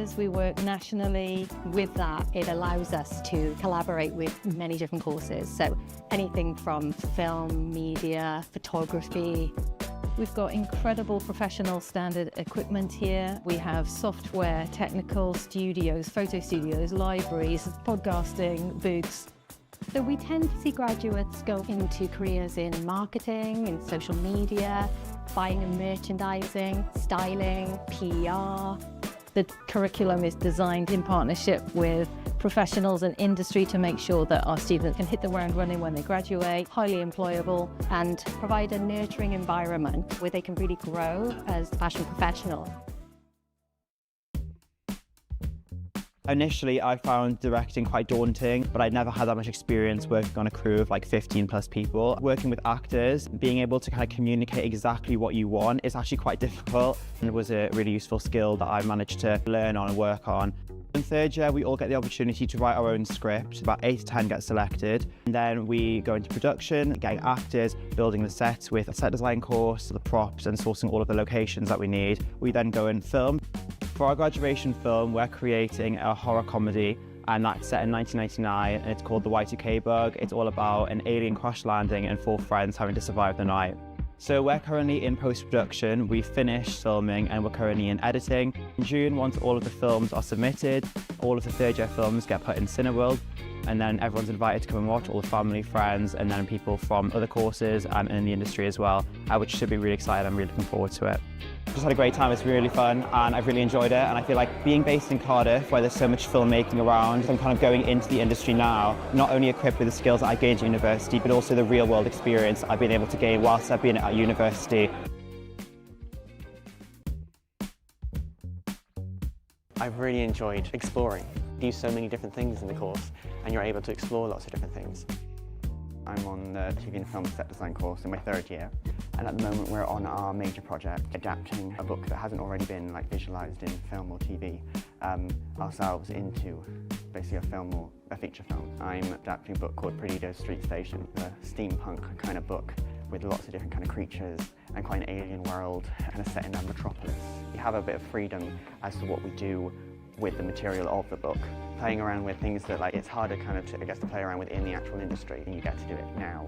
because we work nationally, with that, it allows us to collaborate with many different courses. So anything from film, media, photography. We've got incredible professional standard equipment here. We have software, technical studios, photo studios, libraries, podcasting, booths. So we tend to see graduates go into careers in marketing, in social media, buying and merchandising, styling, PR. The curriculum is designed in partnership with professionals and industry to make sure that our students can hit the ground running when they graduate, highly employable, and provide a nurturing environment where they can really grow as fashion professionals. Initially, I found directing quite daunting, but I'd never had that much experience working on a crew of like 15 plus people. Working with actors, being able to kind of communicate exactly what you want is actually quite difficult, and it was a really useful skill that I managed to learn on and work on. In third year, we all get the opportunity to write our own script. About 8 to 10 get selected, and then we go into production, getting actors, building the sets with a set design course, the props, and sourcing all of the locations that we need. We then go and film. For our graduation film, we're creating a horror comedy, and that's set in 1999, and it's called The Y2K Bug. It's all about an alien crash landing and 4 friends having to survive the night. So we're currently in post-production, we've finished filming, and we're currently in editing. In June, once all of the films are submitted, all of the third-year films get put in Cineworld, and then everyone's invited to come and watch, all the family, friends, and then people from other courses and in the industry as well, which should be really exciting. I'm really looking forward to it. Just had a great time, it's really fun, and I've really enjoyed it, and I feel like being based in Cardiff, where there's so much filmmaking around, I'm kind of going into the industry now, not only equipped with the skills that I gained at university, but also the real world experience I've been able to gain whilst I've been at university. I've really enjoyed exploring. You do so many different things in the course, and you're able to explore lots of different things. I'm on the TV and film set design course in my third year, and at the moment we're on our major project, adapting a book that hasn't already been visualised in film or TV ourselves into basically a film or a feature film. I'm adapting a book called Graddio Street Station, a steampunk kind of book with lots of different kind of creatures and quite an alien world kind of set in a metropolis. We have a bit of freedom as to what we do with the material of the book, playing around with things that it's harder kind of to play around with in the actual industry, and you get to do it now.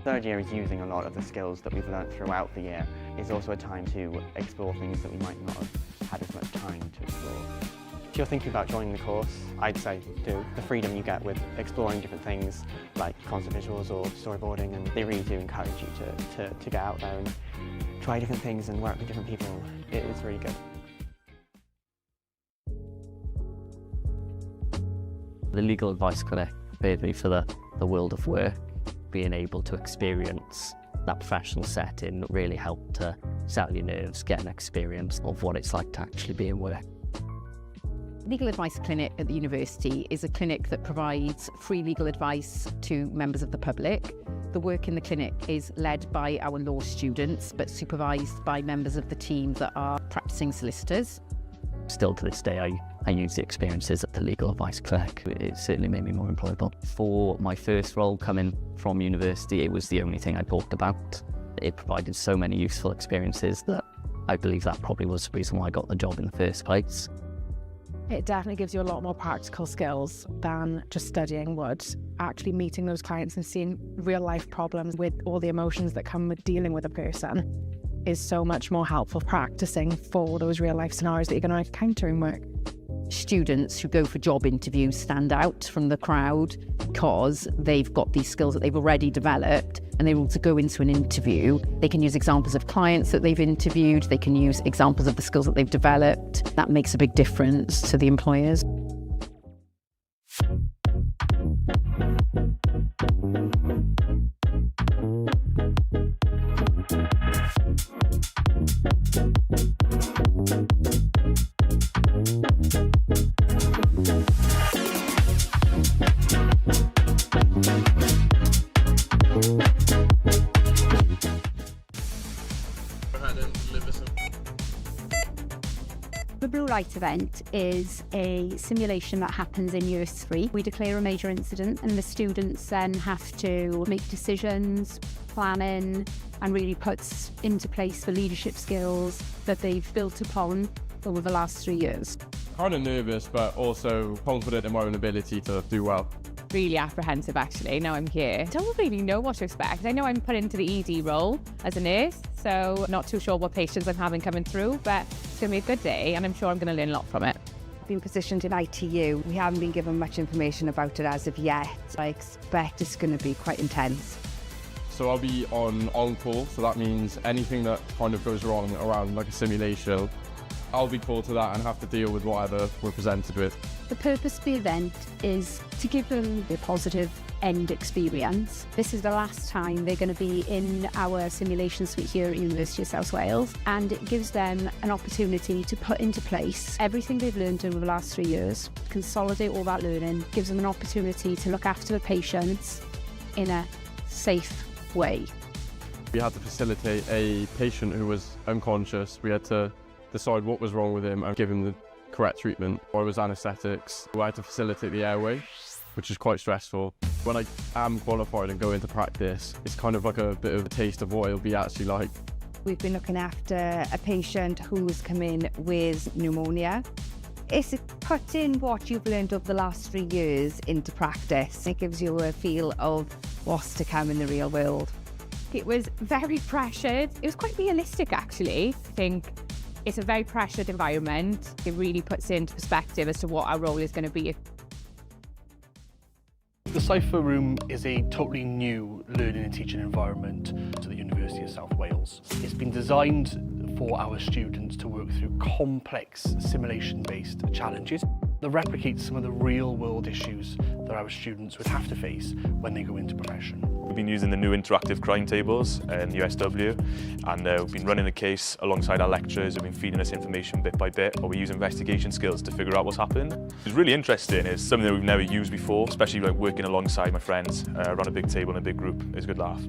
Third year is using a lot of the skills that we've learnt throughout the year. It's also a time to explore things that we might not have had as much time to explore. If you're thinking about joining the course, I'd say do. The freedom you get with exploring different things like concept visuals or storyboarding, and they really do encourage you to get out there and try different things and work with different people. It is really good. The legal advice clinic prepared me for the world of work. Being able to experience that professional setting really helped to settle your nerves, get an experience of what it's like to actually be in work. Legal Advice Clinic at the university is a clinic that provides free legal advice to members of the public. The work in the clinic is led by our law students, but supervised by members of the team that are practicing solicitors. Still to this day, I use the experiences at the Legal Advice Clinic. It certainly made me more employable. For my first role coming from university, it was the only thing I talked about. It provided so many useful experiences that I believe that probably was the reason why I got the job in the first place. It definitely gives you a lot more practical skills than just studying would. Actually meeting those clients and seeing real life problems with all the emotions that come with dealing with a person is so much more helpful practicing for those real life scenarios that you're going to encounter in work. Students who go for job interviews stand out from the crowd because they've got these skills that they've already developed, and they're able to go into an interview. They can use examples of clients that they've interviewed, they can use examples of the skills that they've developed. That makes a big difference to the employers. The Blue Light event is a simulation that happens in year 3. We declare a major incident and the students then have to make decisions, planning, and really puts into place the leadership skills that they've built upon over the last 3 years. Kind of nervous, but also confident in my own ability to do well. Really apprehensive actually, now I'm here. Don't really know what to expect. I know I'm put into the ED role as a nurse, so not too sure what patients I'm having coming through, but it's going to be a good day and I'm sure I'm going to learn a lot from it. Been positioned in ITU. We haven't been given much information about it as of yet. I expect it's going to be quite intense. So I'll be on call, so that means anything that kind of goes wrong around like a simulation, I'll be called to that and have to deal with whatever we're presented with. The purpose of the event is to give them a positive end experience. This is the last time they're going to be in our simulation suite here at University of South Wales, and it gives them an opportunity to put into place everything they've learned over the last 3 years, consolidate all that learning, gives them an opportunity to look after the patients in a safe way. We had to facilitate a patient who was unconscious. We had to decide what was wrong with him and give him the correct treatment. I was anaesthetics. I had to facilitate the airway, which is quite stressful. When I am qualified and go into practice, it's kind of like a bit of a taste of what it'll be actually like. We've been looking after a patient who's come in with pneumonia. It's putting what you've learned over the last 3 years into practice. It gives you a feel of what's to come in the real world. It was very pressured. It was quite realistic actually. I think it's a very pressured environment. It really puts into perspective as to what our role is going to be. The Cypher Room is a totally new learning and teaching environment to the University of South Wales. It's been designed for our students to work through complex simulation-based challenges that replicate some of the real-world issues that our students would have to face when they go into profession. We've been using the new interactive crime tables in USW, and we've been running the case alongside our lecturers who've been feeding us information bit by bit, while we use investigation skills to figure out what's happened. It's really interesting. It's something that we've never used before, especially like working alongside my friends around a big table in a big group. It's a good laugh.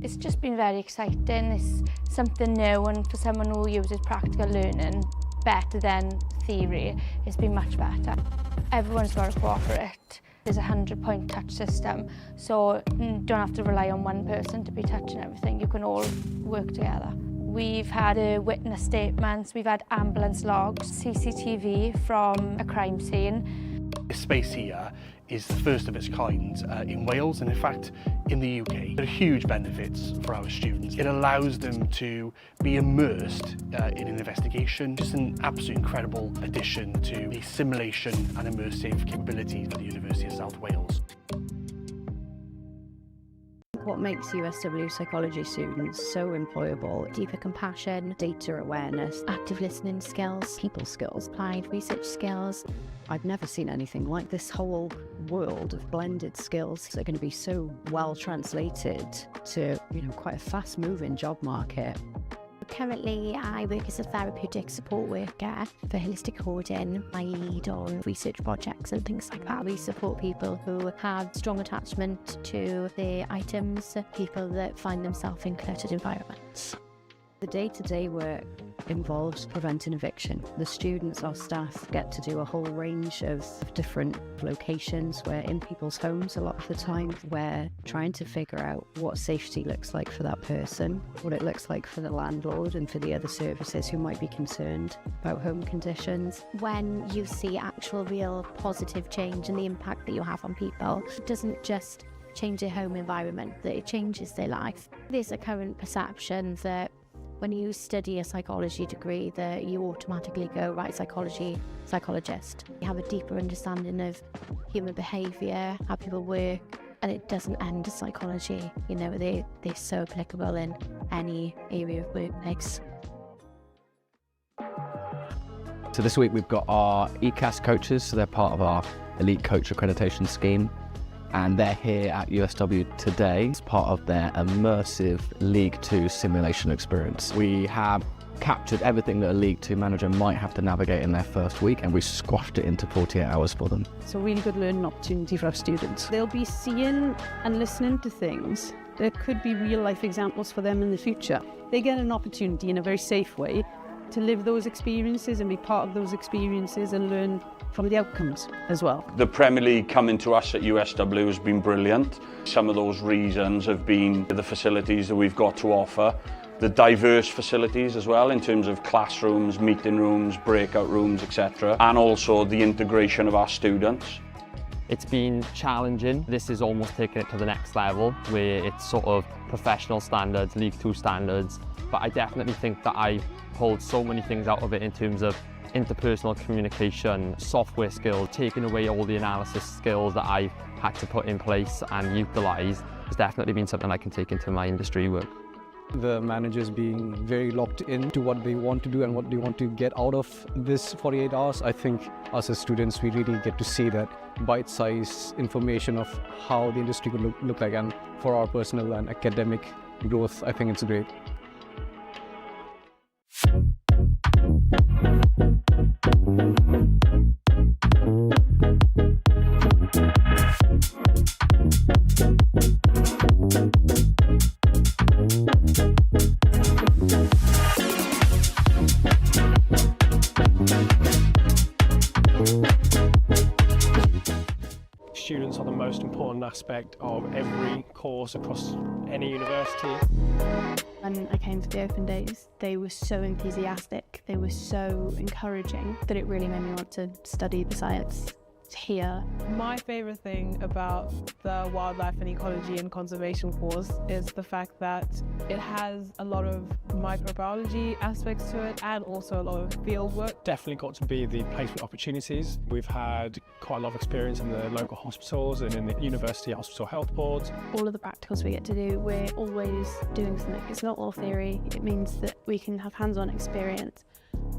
It's just been very exciting. It's something new, and for someone who uses practical learning better than theory, it's been much better. Everyone's got to cooperate. There's a 100-point touch system, so you don't have to rely on one person to be touching everything. You can all work together. We've had witness statements, we've had ambulance logs, CCTV from a crime scene. This space here is the first of its kind in Wales, and in fact in the UK. There are huge benefits for our students. It allows them to be immersed in an investigation. Just an absolute incredible addition to the simulation and immersive capabilities of the University of South Wales. What makes USW psychology students so employable? Deeper compassion, data awareness, active listening skills, people skills, applied research skills. I've never seen anything like this. Whole world of blended skills that are going to be so well translated to, quite a fast-moving job market. Currently, I work as a therapeutic support worker for holistic hoarding. I lead on research projects and things like that. We support people who have strong attachment to their items, people that find themselves in cluttered environments. The day-to-day work involves preventing eviction. The students, our staff, get to do a whole range of different locations. We're in people's homes a lot of the time. We're trying to figure out what safety looks like for that person, what it looks like for the landlord and for the other services who might be concerned about home conditions. When you see actual real positive change and the impact that you have on people, it doesn't just change their home environment, that it changes their life. There's a current perception that when you study a psychology degree that you automatically go, right, psychologist. You have a deeper understanding of human behaviour, how people work, and it doesn't end at psychology. They're so applicable in any area of workplace. So this week we've got our ECAS coaches, so they're part of our Elite Coach Accreditation Scheme. And they're here at USW today as part of their immersive League 2 simulation experience. We have captured everything that a League 2 manager might have to navigate in their first week, and we squashed it into 48 hours for them. It's a really good learning opportunity for our students. They'll be seeing and listening to things that could be real life examples for them in the future. They get an opportunity in a very safe way to live those experiences and be part of those experiences and learn from the outcomes as well. The Premier League coming to us at USW has been brilliant. Some of those reasons have been the facilities that we've got to offer, the diverse facilities as well in terms of classrooms, meeting rooms, breakout rooms, etc. And also the integration of our students. It's been challenging. This is almost taking it to the next level where it's sort of professional standards, League 2 standards. But I definitely think that I pulled so many things out of it in terms of interpersonal communication, software skills, taking away all the analysis skills that I've had to put in place and utilise. It's definitely been something I can take into my industry work. The managers being very locked into what they want to do and what they want to get out of this 48 hours. I think us as students, we really get to see that bite-sized information of how the industry could look like, and for our personal and academic growth, I think it's great. Students are the most important aspect of every course across any university. When I came to the open days, they were so enthusiastic, they were so encouraging that it really made me want to study the science here. My favourite thing about the wildlife and ecology and conservation course is the fact that it has a lot of microbiology aspects to it and also a lot of field work. Definitely got to be the place for opportunities. We've had quite a lot of experience in the local hospitals and in the university hospital health boards. All of the practicals we get to do, we're always doing something. It's not all theory. It means that we can have hands-on experience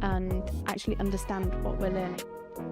and actually understand what we're learning.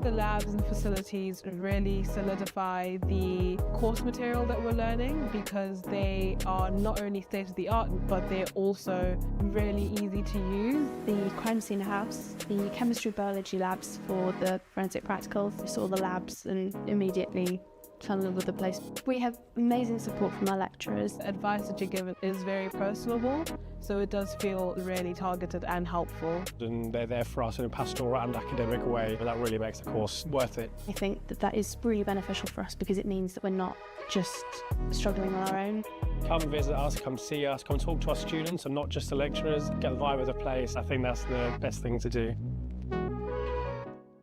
The labs and facilities really solidify the course material that we're learning because they are not only state-of-the-art, but they're also really easy to use. The crime scene house, the chemistry biology labs for the forensic practicals. We saw the labs and immediately fell in love with the place. We have amazing support from our lecturers. The advice that you're given is very personable, so it does feel really targeted and helpful. And they're there for us in a pastoral and academic way, and that really makes the course worth it. I think that that is really beneficial for us because it means that we're not just struggling on our own. Come visit us, come see us, come talk to our students and not just the lecturers. Get the vibe of the place. I think that's the best thing to do.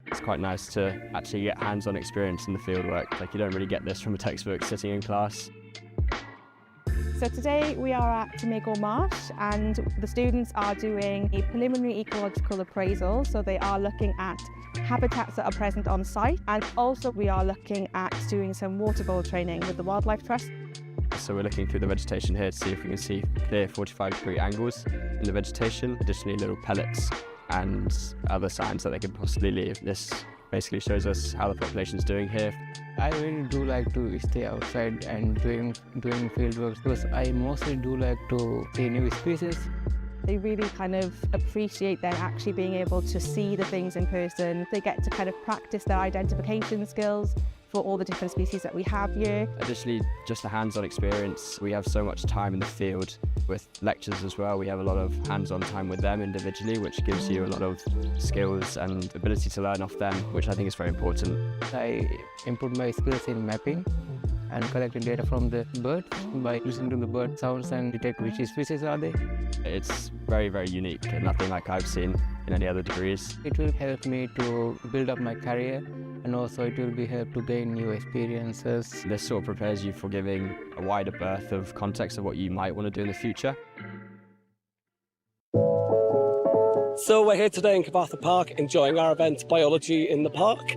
It's quite nice to actually get hands-on experience in the fieldwork. Like, you don't really get this from a textbook sitting in class. So today we are at Cymru Marsh and the students are doing a preliminary ecological appraisal. So they are looking at habitats that are present on site, and also we are looking at doing some water bowl training with the Wildlife Trust. So we're looking through the vegetation here to see if we can see clear 45-degree angles in the vegetation, additionally little pellets and other signs that they could possibly leave. This basically shows us how the population's doing here. I really do like to stay outside and doing field work because I mostly do like to see new species. They really kind of appreciate then actually being able to see the things in person. They get to kind of practice their identification skills for all the different species that we have here. Additionally, just a hands-on experience. We have so much time in the field with lectures as well. We have a lot of hands-on time with them individually, which gives you a lot of skills and ability to learn off them, which I think is very important. I improved my skills in mapping and collecting data from the birds by listening to the bird sounds and detect which species are they. It's very, very unique and nothing like I've seen in any other degrees. It will help me to build up my career, and also it will be help to gain new experiences. This sort of prepares you for giving a wider berth of context of what you might want to do in the future. So we're here today in Cyfarthfa Park enjoying our event Biology in the Park.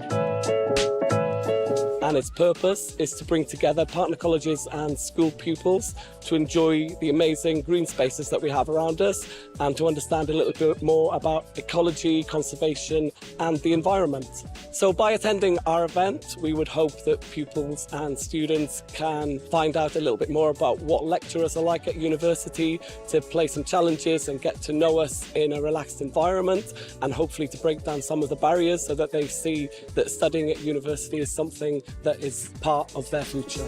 And its purpose is to bring together partner colleges and school pupils to enjoy the amazing green spaces that we have around us and to understand a little bit more about ecology, conservation and the environment. So by attending our event, we would hope that pupils and students can find out a little bit more about what lecturers are like at university, to play some challenges and get to know us in a relaxed environment, and hopefully to break down some of the barriers so that they see that studying at university is something that is part of their future.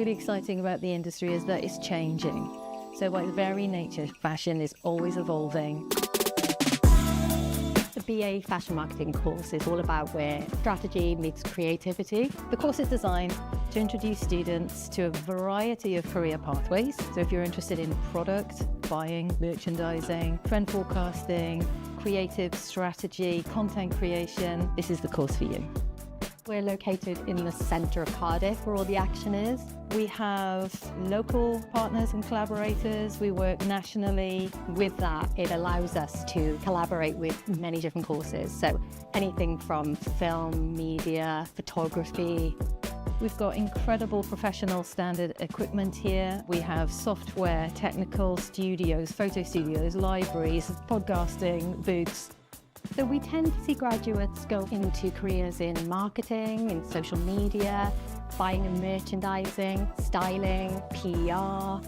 really exciting about the industry is that it's changing. So by its very nature, fashion is always evolving. The BA Fashion Marketing course is all about where strategy meets creativity. The course is designed to introduce students to a variety of career pathways. So if you're interested in product, buying, merchandising, trend forecasting, creative strategy, content creation, this is the course for you. We're located in the centre of Cardiff, where all the action is. We have local partners and collaborators. We work nationally. With that, it allows us to collaborate with many different courses. So anything from film, media, photography. We've got incredible professional standard equipment here. We have software, technical studios, photo studios, libraries, podcasting booths. So we tend to see graduates go into careers in marketing, in social media, buying and merchandising, styling, PR.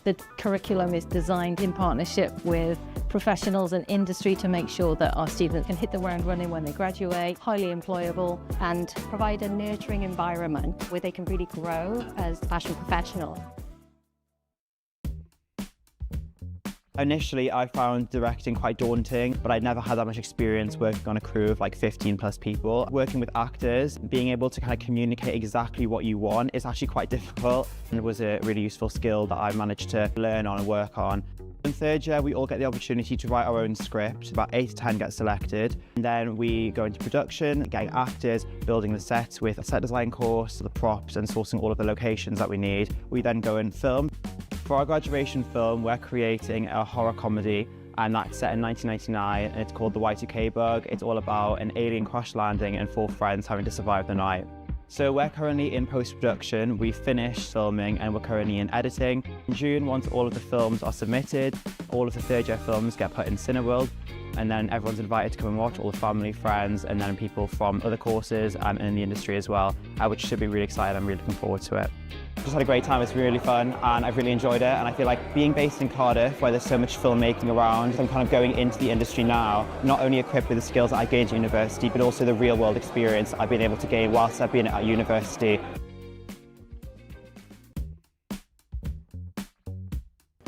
The curriculum is designed in partnership with professionals and industry to make sure that our students can hit the ground running when they graduate, highly employable, and provide a nurturing environment where they can really grow as fashion professionals. Initially, I found directing quite daunting, but I'd never had that much experience working on a crew of like 15 plus people. Working with actors, being able to kind of communicate exactly what you want is actually quite difficult, and it was a really useful skill that I managed to learn on and work on. In third year, we all get the opportunity to write our own script. About 8 to 10 get selected. And then we go into production, getting actors, building the sets with a set design course, the props, and sourcing all of the locations that we need. We then go and film. For our graduation film, we're creating a horror comedy, and that's set in 1999, and it's called The Y2K Bug. It's all about an alien crash landing and 4 friends having to survive the night. So we're currently in post-production. We've finished filming and we're currently in editing. In June, once all of the films are submitted, all of the third-year films get put in Cineworld, and then everyone's invited to come and watch, all the family, friends, and then people from other courses and in the industry as well, which should be really exciting. I'm really looking forward to it. Just had a great time. It's really fun and I've really enjoyed it, and I feel like being based in Cardiff, where there's so much filmmaking around, I'm kind of going into the industry now, not only equipped with the skills that I gained at university, but also the real world experience I've been able to gain whilst I've been at university.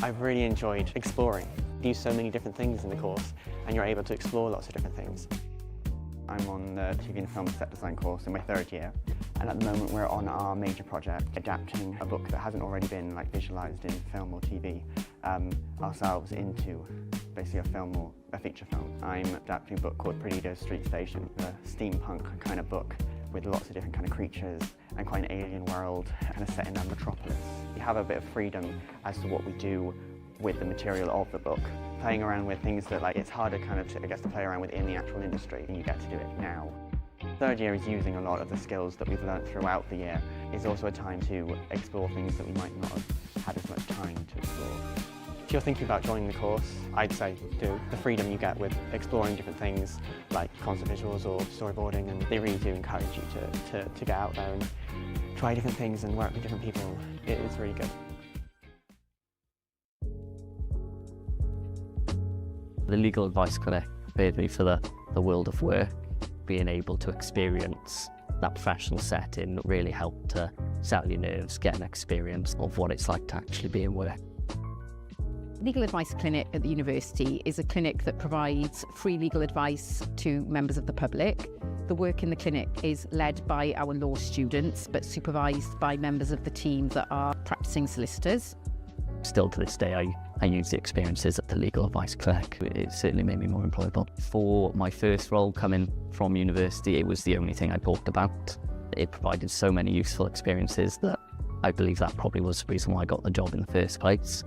I've really enjoyed exploring. You do so many different things in the course and you're able to explore lots of different things. I'm on the TV and film set design course in my third year, and at the moment we're on our major project, adapting a book that hasn't already been visualised in film or TV ourselves into basically a film or a feature film. I'm adapting a book called Graddio Street Station, a steampunk kind of book with lots of different kind of creatures and quite an alien world kind of set in a metropolis. We have a bit of freedom as to what we do with the material of the book. Playing around with things that it's harder kind of to play around with in the actual industry, and you get to do it now. Third year is using a lot of the skills that we've learnt throughout the year. It's also a time to explore things that we might not have had as much time to explore. If you're thinking about joining the course, I'd say do. The freedom you get with exploring different things like concept visuals or storyboarding, and they really do encourage you to get out there and try different things and work with different people. It's really good. The legal advice clinic prepared me for the world of work. Being able to experience that professional setting really helped to settle your nerves, get an experience of what it's like to actually be in work. Legal Advice Clinic at the university is a clinic that provides free legal advice to members of the public. The work in the clinic is led by our law students, but supervised by members of the team that are practicing solicitors. Still to this day, I use the experiences at the Legal Advice Clinic. It certainly made me more employable. For my first role coming from university, it was the only thing I talked about. It provided so many useful experiences that I believe that probably was the reason why I got the job in the first place.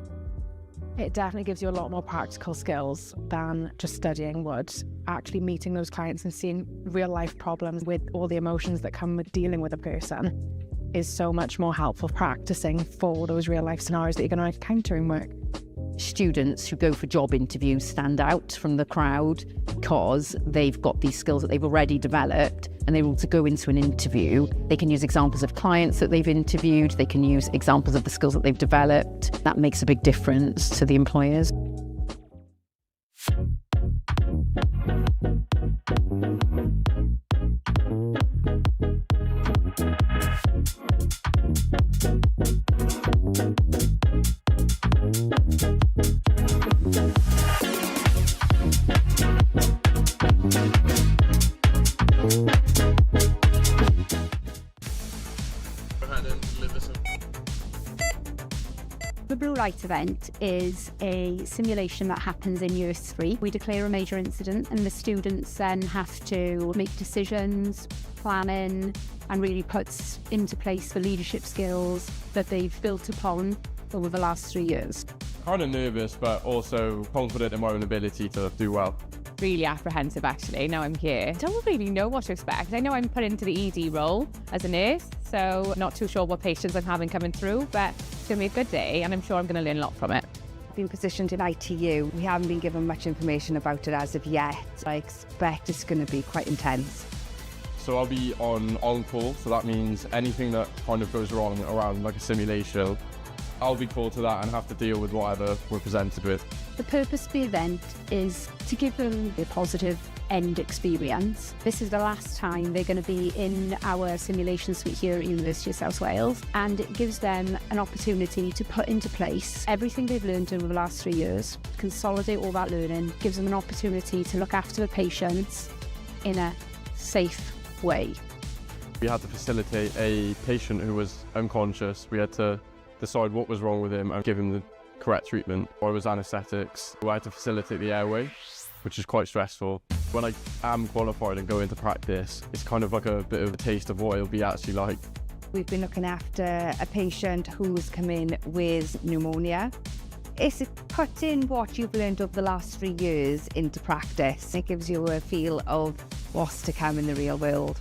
It definitely gives you a lot more practical skills than just studying would. Actually meeting those clients and seeing real life problems with all the emotions that come with dealing with a person is so much more helpful practicing for those real life scenarios that you're going to encounter in work. Students who go for job interviews stand out from the crowd because they've got these skills that they've already developed, and they're able to go into an interview. They can use examples of clients that they've interviewed, they can use examples of the skills that they've developed. That makes a big difference to the employers. The Blue Light event is a simulation that happens in year 3. We declare a major incident and the students then have to make decisions, planning, and really puts into place the leadership skills that they've built upon over the last 3 years. Kind of nervous, but also confident in my own ability to do well. Really apprehensive actually, now I'm here. I don't really know what to expect. I know I'm put into the ED role as a nurse, so not too sure what patients I'm having coming through, but it's going to be a good day and I'm sure I'm going to learn a lot from it. Been positioned in ITU. We haven't been given much information about it as of yet. I expect it's going to be quite intense. So I'll be on call, so that means anything that kind of goes wrong around like a simulation, I'll be called to that and have to deal with whatever we're presented with. The purpose of the event is to give them a positive end experience. This is the last time they're going to be in our simulation suite here at University of South Wales, and it gives them an opportunity to put into place everything they've learned over the last 3 years, consolidate all that learning, gives them an opportunity to look after the patients in a safe way. We had to facilitate a patient who was unconscious. We had to decide what was wrong with him and give him the correct treatment. I was anaesthetics. I had to facilitate the airway, which is quite stressful. When I am qualified and go into practice, it's kind of like a bit of a taste of what it'll be actually like. We've been looking after a patient who's come in with pneumonia. It's putting what you've learned over the last 3 years into practice. It gives you a feel of what's to come in the real world.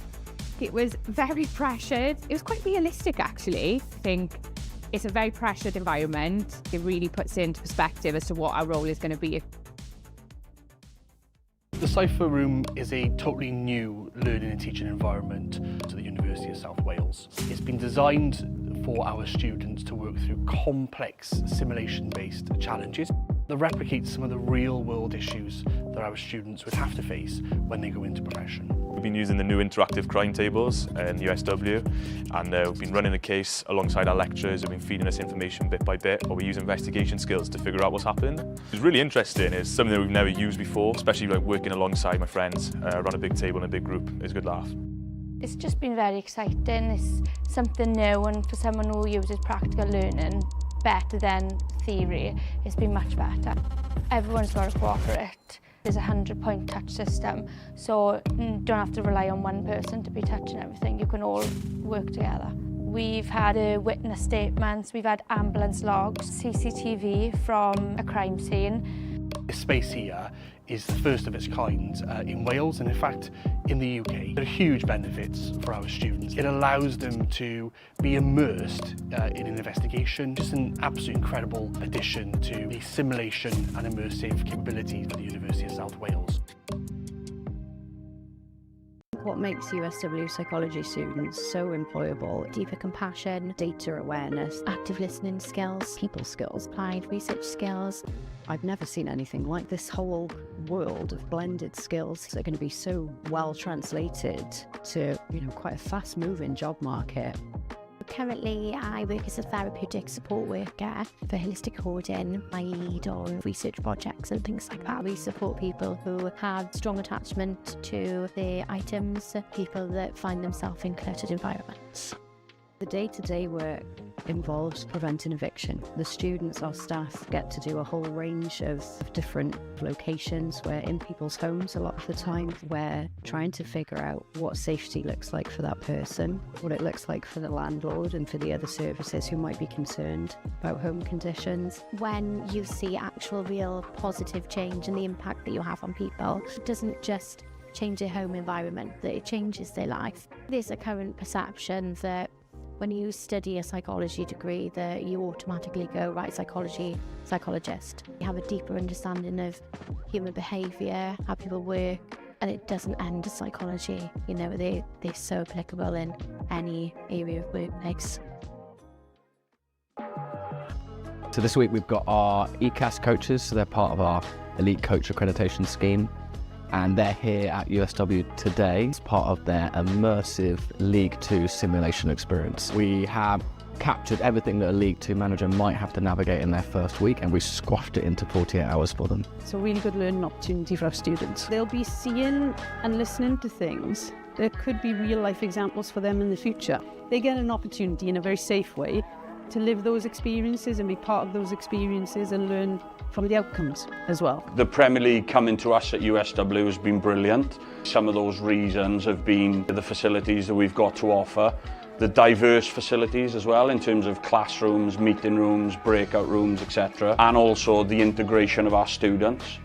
It was very pressured. It was quite realistic actually. I think it's a very pressured environment. It really puts into perspective as to what our role is going to be. The Cypher Room is a totally new learning and teaching environment to the University of South Wales. It's been designed for our students to work through complex simulation-based challenges that replicate some of the real-world issues that our students would have to face when they go into profession. We've been using the new interactive crime tables in USW, and we've been running the case alongside our lecturers who've been feeding us information bit by bit, or we use investigation skills to figure out what's happened. It's really interesting. It's something that we've never used before, especially like working alongside my friends around a big table in a big group. It's a good laugh. It's just been very exciting. It's something new, and for someone who uses practical learning better than theory, it's been much better. Everyone's got to cooperate. There's a 100-point touch system, so you don't have to rely on one person to be touching everything. You can all work together. We've had witness statements, we've had ambulance logs, CCTV from a crime scene. This space here is the first of its kind in Wales, and in fact in the UK. There are huge benefits for our students. It allows them to be immersed in an investigation. Just an absolutely incredible addition to the simulation and immersive capabilities of the University of South Wales. What makes USW psychology students so employable? Deeper compassion, Data awareness, active listening skills, people skills, applied research skills. I've never seen anything like this whole world of blended skills that are going to be so well translated to, quite a fast-moving job market. Currently, I work as a therapeutic support worker for holistic coding. I lead on research projects and things like that. We support people who have strong attachment to their items, people that find themselves in cluttered environments. The day-to-day work involves preventing eviction. The students, our staff, get to do a whole range of different locations. We're in people's homes a lot of the time. We're trying to figure out what safety looks like for that person, what it looks like for the landlord and for the other services who might be concerned about home conditions. When you see actual real positive change and the impact that you have on people, it doesn't just change their home environment, that it changes their life. There's a current perception that when you study a psychology degree that you automatically go, right, psychologist. You have a deeper understanding of human behaviour, how people work, and it doesn't end at psychology. They're so applicable in any area of workplace. So this week we've got our ECAS coaches, so they're part of our elite coach accreditation scheme. And they're here at USW today as part of their immersive League 2 simulation experience. We have captured everything that a League 2 manager might have to navigate in their first week, and we squashed it into 48 hours for them. It's a really good learning opportunity for our students. They'll be seeing and listening to things that could be real life examples for them in the future. They get an opportunity in a very safe way to live those experiences and be part of those experiences and learn from the outcomes as well. The Premier League coming to us at USW has been brilliant. Some of those reasons have been the facilities that we've got to offer, the diverse facilities as well in terms of classrooms, meeting rooms, breakout rooms, etc. And also the integration of our students.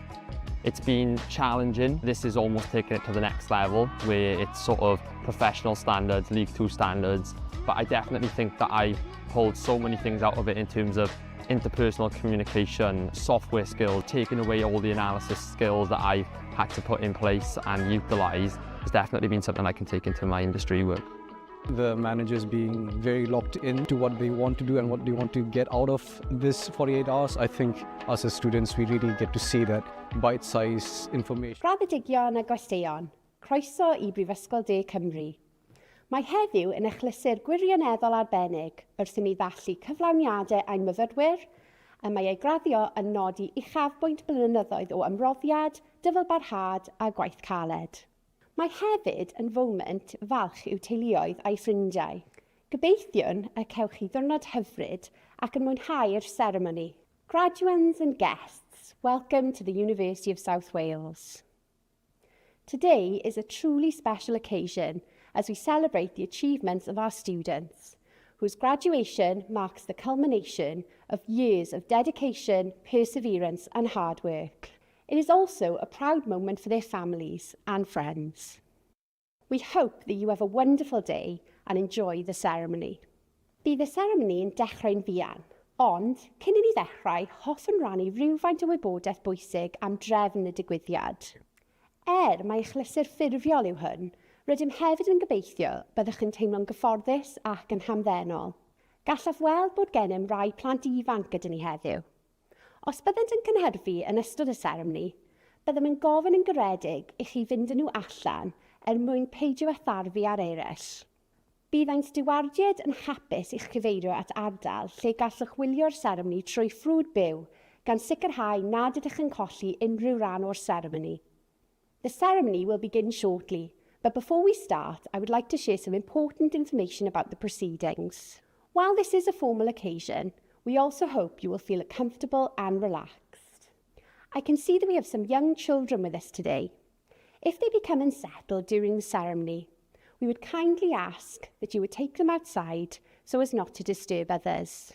It's been challenging. This is almost taking it to the next level where it's sort of professional standards, League 2 standards. But I definitely think that I pulled so many things out of it in terms of interpersonal communication, software skills, taking away all the analysis skills that I've had to put in place and utilise has definitely been something I can take into my industry work. The managers being very locked into what they want to do and what they want to get out of this 48 hours. I think us as students, we really get to see that bite-sized information. Graddedigion a gwesteion, croeso I Brifysgol De Cymru. Mae heddiw yn achlysur gwirioneddol arbennig wrth i ni ddathlu cyflawniadau ein myfyrwyr, a mae ei graddio yn nodi uchafbwynt blynyddoedd o ymroddiad, dyfalbarhad a gwaith caled. Mae hefyd yn foment falch i'w teuluoedd a'i ffrindiau. Gobeithiwn y cewch chi ddiwrnod hyfryd ac yn mwynhau'r seremoni. Graduates and guests, welcome to the University of South Wales. Today is a truly special occasion as we celebrate the achievements of our students, whose graduation marks the culmination of years of dedication, perseverance and hard work. It is also a proud moment for their families and friends. We hope that you have a wonderful day and enjoy the ceremony. Bydd y ceremony yn dechrau'n fuan, ond cyn i ni ddechrau, hoffwn rannu rhywfaint o wybodaeth bwysig am drefn y digwyddiad. Mae achlysur ffurfiol yw hwn, rydym hefyd yn gobeithio byddwch yn teimlo'n gyfforddus ac yn hamddenol. Gallaf weld bod gennym rai plant ifanc gyda ni heddiw. Os byddent yn cynhyrfu yn ystod y seremoni, byddem yn gofyn yn garedig i chi fynd nhw allan mwyn peidio a tharfu ar eraill. Bydd ein stiwardiad yn hapus i'ch cyfeirio at ardal lle gallwch wylio'r seremoni trwy ffrwd byw gan sicrhau nad ydych yn colli unrhyw ran o'r seremoni. The ceremony will begin shortly, but before we start, I would like to share some important information about the proceedings. While this is a formal occasion, we also hope you will feel comfortable and relaxed. I can see that we have some young children with us today. If they become unsettled during the ceremony, we would kindly ask that you would take them outside so as not to disturb others.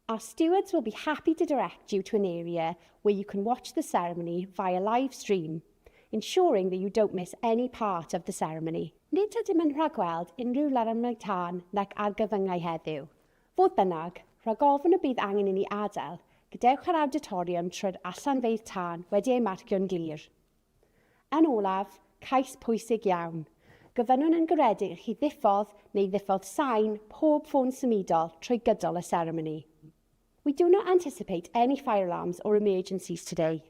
Our stewards will be happy to direct you to an area where you can watch the ceremony via live stream, ensuring that you don't miss any part of the ceremony. Nid ydym yn rhagweld unrhyw larymau tân nac argyfyngau heddiw. Fodd bynnag, rhag ofn y bydd angen i ni adael, gadewch yr auditorium trwy'r allanfeydd tân wedi ei marcio'n glir. Yn olaf, cais pwysig iawn. Gofynnwn yn garedig i chi ddiffodd neu ddiffodd sain pob ffôn symudol trwy gydol y ceremony. We do not anticipate any fire alarms or emergencies today.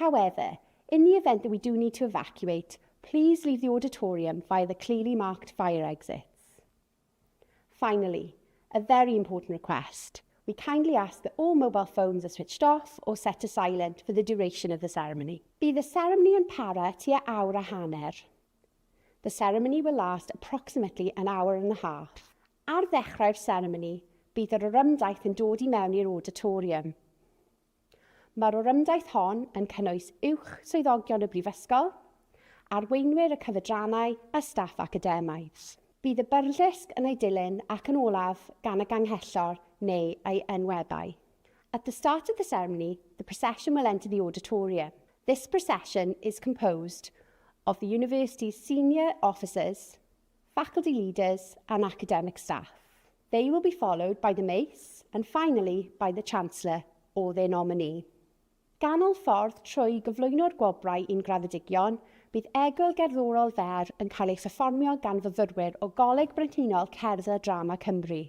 However, in the event that we do need to evacuate, please leave the auditorium via the clearly marked fire exits. Finally, a very important request. We kindly ask that all mobile phones are switched off or set to silent for the duration of the ceremony. Bydd y ceremony yn para tua awr a hanner. The ceremony will last approximately an hour and a half. Ar ddechrau'r ceremony, bydd yr orymdaith yn dod i mewn i'r auditorium. Mae'r orymdaith hon yn cynnwys uwch swyddogion y brifysgol, arweinwyr y cyfedrannau a staff academaidd. Bydd y byrddysg yn ei dilyn ac yn olaf gan y ganghellor neu ei enwebau. At the start of the ceremony, the procession will enter the auditorium. This procession is composed of the university's senior officers, faculty leaders and academic staff. They will be followed by the mace and finally by the Chancellor or their nominee. Ganol ffordd trwy gyflwyno'r gwobrau i'n graddedigion, bydd egwyl gerddorol fer yn cael ei pherfformio gan fyfyrwyr o Goleg Brenhinol Cerdd a Drama Cymru.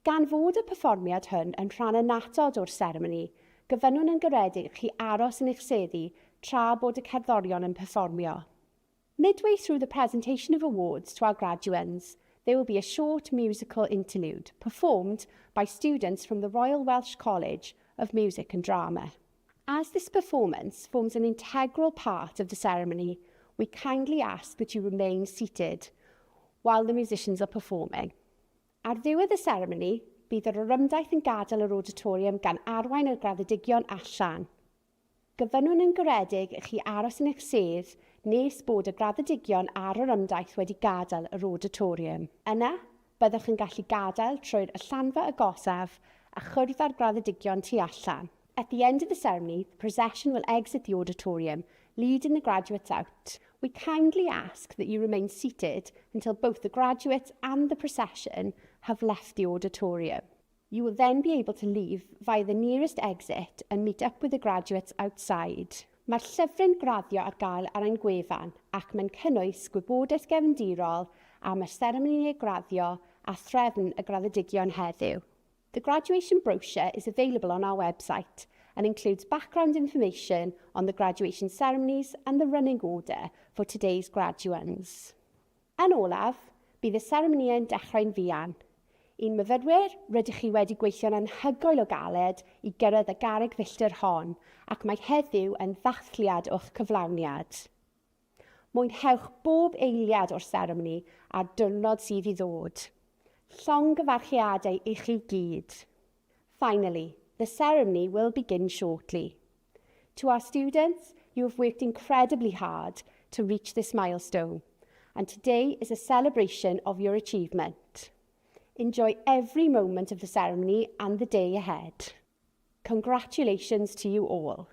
Gan fod y perfformiad hwn yn rhan annatod o'r seremoni, gyfynnwn yn garedig chi aros yn eich seddi tra bod y cerddorion yn perfformio. Midway through the presentation of awards to our graduates, there will be a short musical interlude performed by students from the Royal Welsh College of Music and Drama. As this performance forms an integral part of the ceremony, we kindly ask that you remain seated while the musicians are performing. Ar ddiwedd y ceremony, bydd yr orymdaeth yn gadael yr auditorium gan arwain yr graddedigion allan. Gyfynnwn yn garedig i chi aros yn eich sedd nes bod y graddedigion a'r orymdaeth wedi gadael yr auditorium. Yna, byddwch yn gallu gadael trwy'r allanfa agosaf a chwrdd â'r graddedigion tu allan. At the end of the ceremony, the procession will exit the auditorium, leading the graduates out. We kindly ask that you remain seated until both the graduates and the procession have left the auditorium. You will then be able to leave via the nearest exit and meet up with the graduates outside. Mae'r llyfryn graddio ar gael ar ein gwefan ac mae'n cynnwys gwybodaeth gefndirol am y seremoni graddio a threfn y graddedigion heddiw. The graduation brochure is available on our website and includes background information on the graduation ceremonies and the running order for today's graduands. Yn olaf, bydd y seremoni yn dechrau'n fuan. Un myfyrwyr, rydych chi wedi gweithio'n anhygoel o galed i gyrraedd y garreg filltir hon, ac mae heddiw yn ddathliad o'ch cyflawniad. Mwynhewch bob eiliad o'r seremoni a'r diwrnod sydd i ddod. Llongyfarchiadau i chi gyd. Finally, the ceremony will begin shortly. To our students, you have worked incredibly hard to reach this milestone, and today is a celebration of your achievement. Enjoy every moment of the ceremony and the day ahead. Congratulations to you all.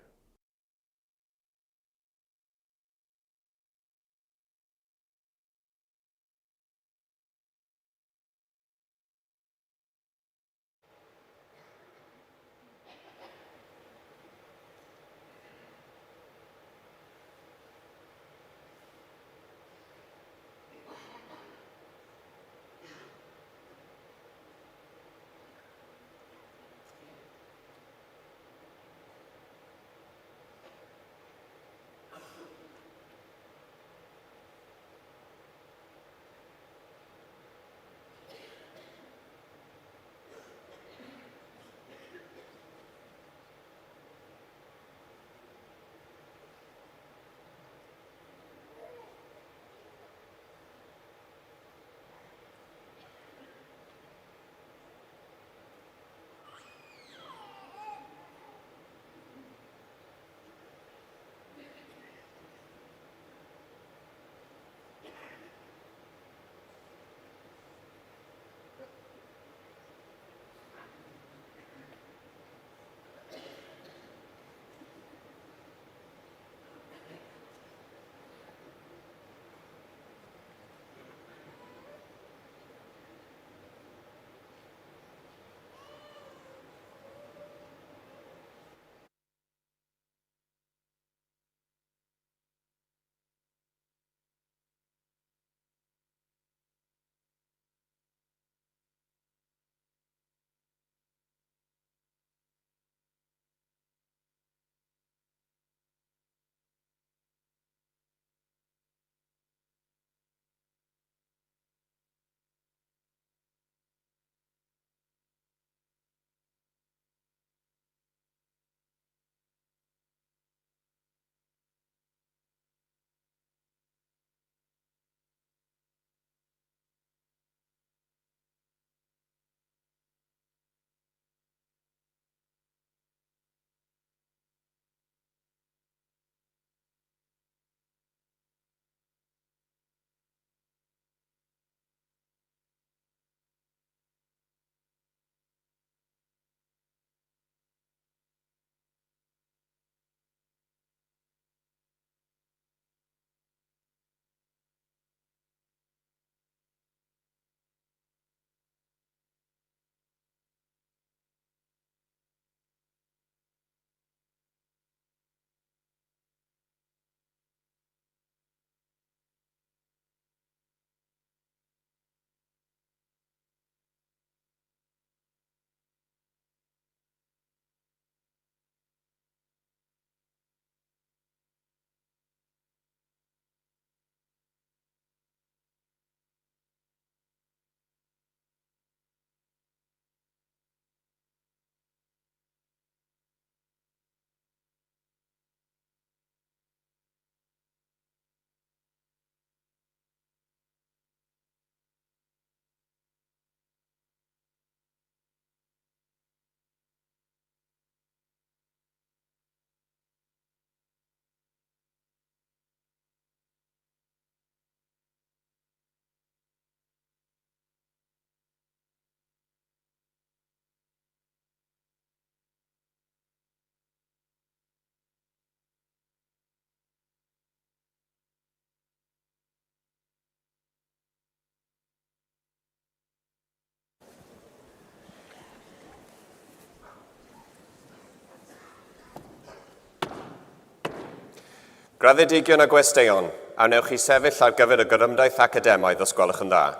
Graddedigion a gwesteion, awnewch chi sefyll ar gyfer y gyrymdaeth academaidd os gwelwch yn dda.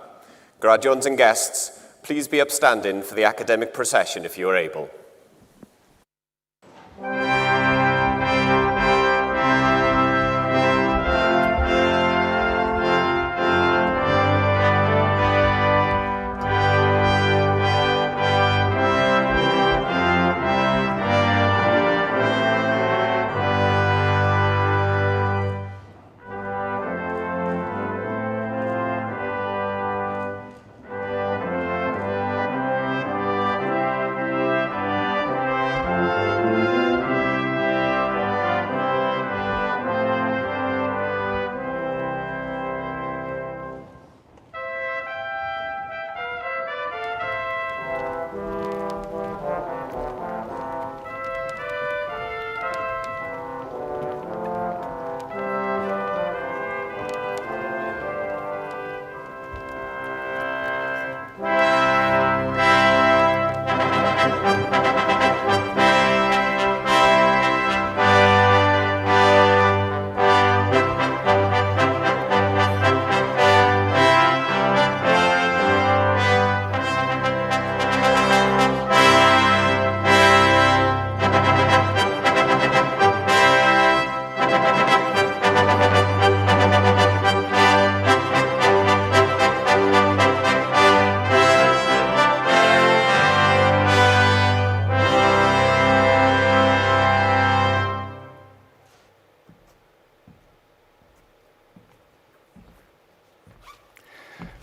Gradions and guests, please be upstanding for the academic procession if you are able.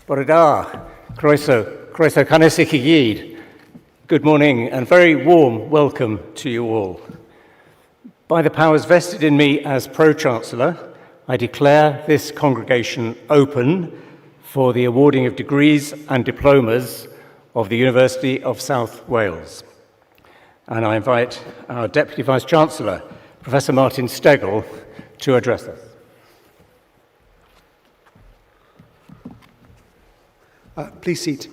Bore da, croeso canes i chi gyd. Good morning and very warm welcome to you all. By the powers vested in me as Pro-Chancellor, I declare this congregation open for the awarding of degrees and diplomas of the University of South Wales. And I invite our Deputy Vice-Chancellor, Professor Martin Stegel, to address us. Please seat.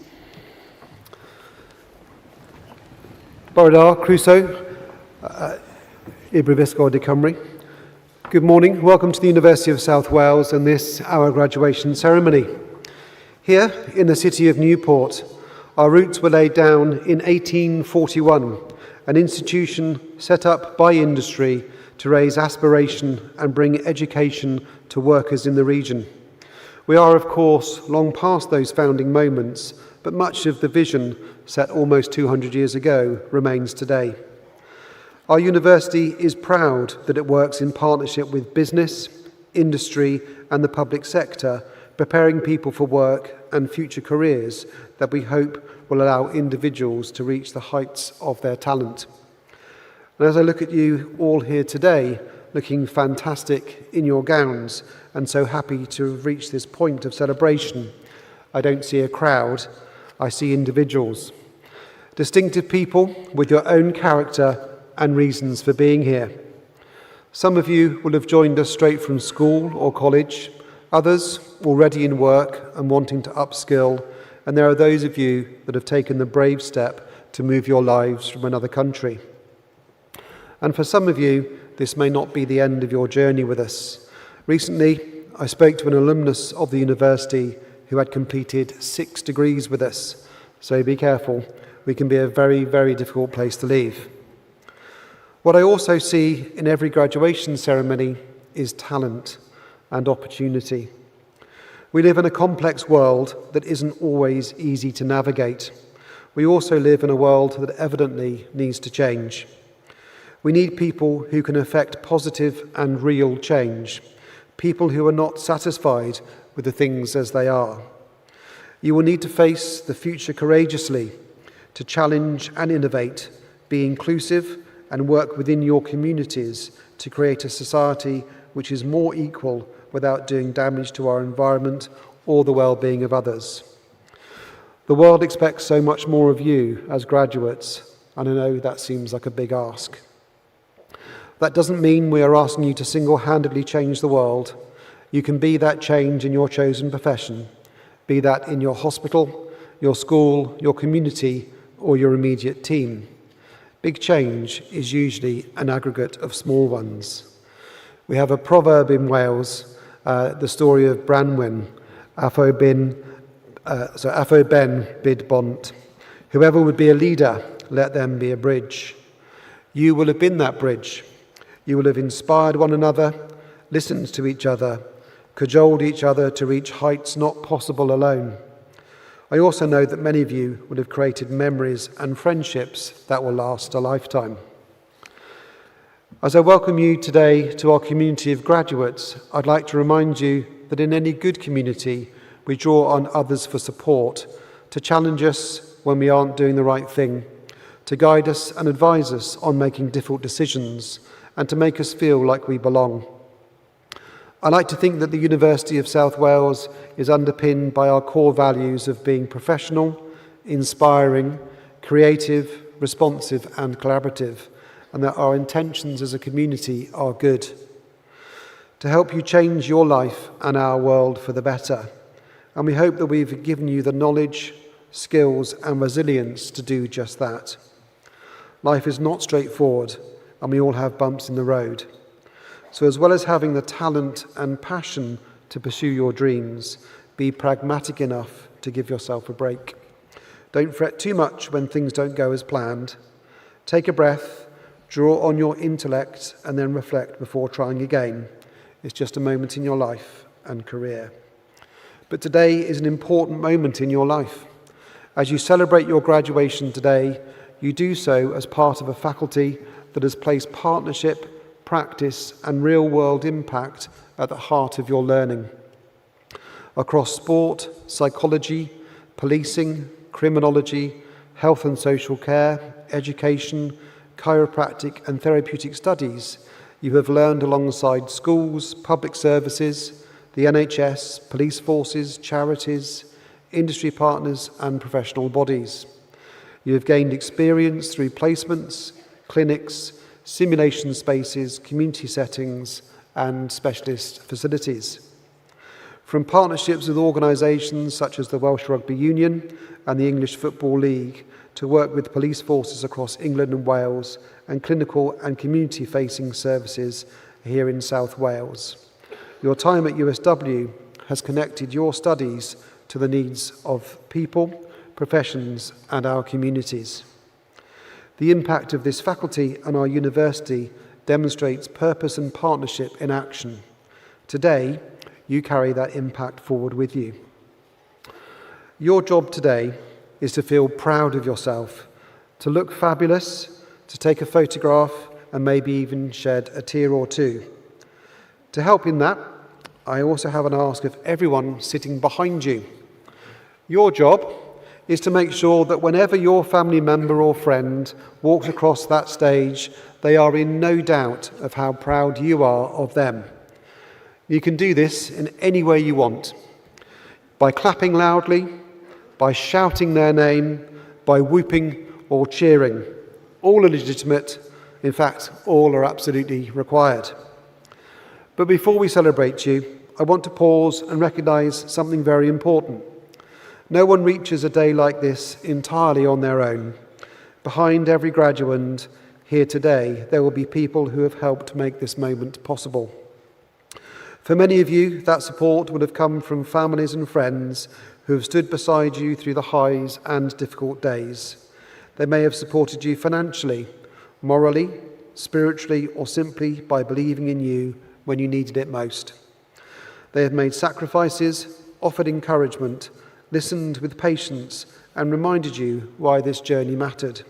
Bore da, croeso, i Brifysgol de Cymru. Good morning, welcome to the University of South Wales and this, our graduation ceremony. Here, in the city of Newport, our roots were laid down in 1841, an institution set up by industry to raise aspiration and bring education to workers in the region. We are, of course, long past those founding moments, but much of the vision set almost 200 years ago remains today. Our university is proud that it works in partnership with business, industry, and the public sector, preparing people for work and future careers that we hope will allow individuals to reach the heights of their talent. And as I look at you all here today, looking fantastic in your gowns, and so happy to have reached this point of celebration, I don't see a crowd, I see individuals. Distinctive people with your own character and reasons for being here. Some of you will have joined us straight from school or college, others already in work and wanting to upskill, and there are those of you that have taken the brave step to move your lives from another country. And for some of you, this may not be the end of your journey with us. Recently, I spoke to an alumnus of the university who had completed 6 degrees with us. So be careful, we can be a very, very difficult place to leave. What I also see in every graduation ceremony is talent and opportunity. We live in a complex world that isn't always easy to navigate. We also live in a world that evidently needs to change. We need people who can effect positive and real change. People who are not satisfied with the things as they are. You will need to face the future courageously, to challenge and innovate, be inclusive and work within your communities to create a society which is more equal without doing damage to our environment or the well-being of others. The world expects so much more of you as graduates, and I know that seems like a big ask. That doesn't mean we are asking you to single-handedly change the world. You can be that change in your chosen profession, be that in your hospital, your school, your community, or your immediate team. Big change is usually an aggregate of small ones. We have a proverb in Wales, the story of Branwen, Afo ben bid bont. Whoever would be a leader, let them be a bridge. You will have been that bridge. You will have inspired one another, listened to each other, cajoled each other to reach heights not possible alone. I also know that many of you would have created memories and friendships that will last a lifetime. As I welcome you today to our community of graduates, I'd like to remind you that in any good community, we draw on others for support, to challenge us when we aren't doing the right thing, to guide us and advise us on making difficult decisions, and to make us feel like we belong. I like to think that the University of South Wales is underpinned by our core values of being professional, inspiring, creative, responsive and collaborative, and that our intentions as a community are good. To help you change your life and our world for the better. And we hope that we've given you the knowledge, skills and resilience to do just that. Life is not straightforward, and we all have bumps in the road. So as well as having the talent and passion to pursue your dreams, be pragmatic enough to give yourself a break. Don't fret too much when things don't go as planned. Take a breath, draw on your intellect, and then reflect before trying again. It's just a moment in your life and career. But today is an important moment in your life. As you celebrate your graduation today, you do so as part of a faculty that has placed partnership, practice and real-world impact at the heart of your learning. Across sport, psychology, policing, criminology, health and social care, education, chiropractic and therapeutic studies, you have learned alongside schools, public services, the NHS, police forces, charities, industry partners and professional bodies. You have gained experience through placements, clinics, simulation spaces, community settings and specialist facilities. From partnerships with organisations such as the Welsh Rugby Union and the English Football League to work with police forces across England and Wales and clinical and community-facing services here in South Wales. Your time at USW has connected your studies to the needs of people, professions and our communities. The impact of this faculty and our university demonstrates purpose and partnership in action. Today, you carry that impact forward with you. Your job today is to feel proud of yourself, to look fabulous, to take a photograph and maybe even shed a tear or two. To help in that, I also have an ask of everyone sitting behind you. Your job is to make sure that whenever your family member or friend walks across that stage, they are in no doubt of how proud you are of them. You can do this in any way you want, by clapping loudly, by shouting their name, by whooping or cheering. All are legitimate. In fact, all are absolutely required. But before we celebrate you, I want to pause and recognise something very important. No one reaches a day like this entirely on their own. Behind every graduand here today, there will be people who have helped make this moment possible. For many of you, that support would have come from families and friends who have stood beside you through the highs and difficult days. They may have supported you financially, morally, spiritually, or simply by believing in you when you needed it most. They have made sacrifices, offered encouragement, listened with patience, and reminded you why this journey mattered.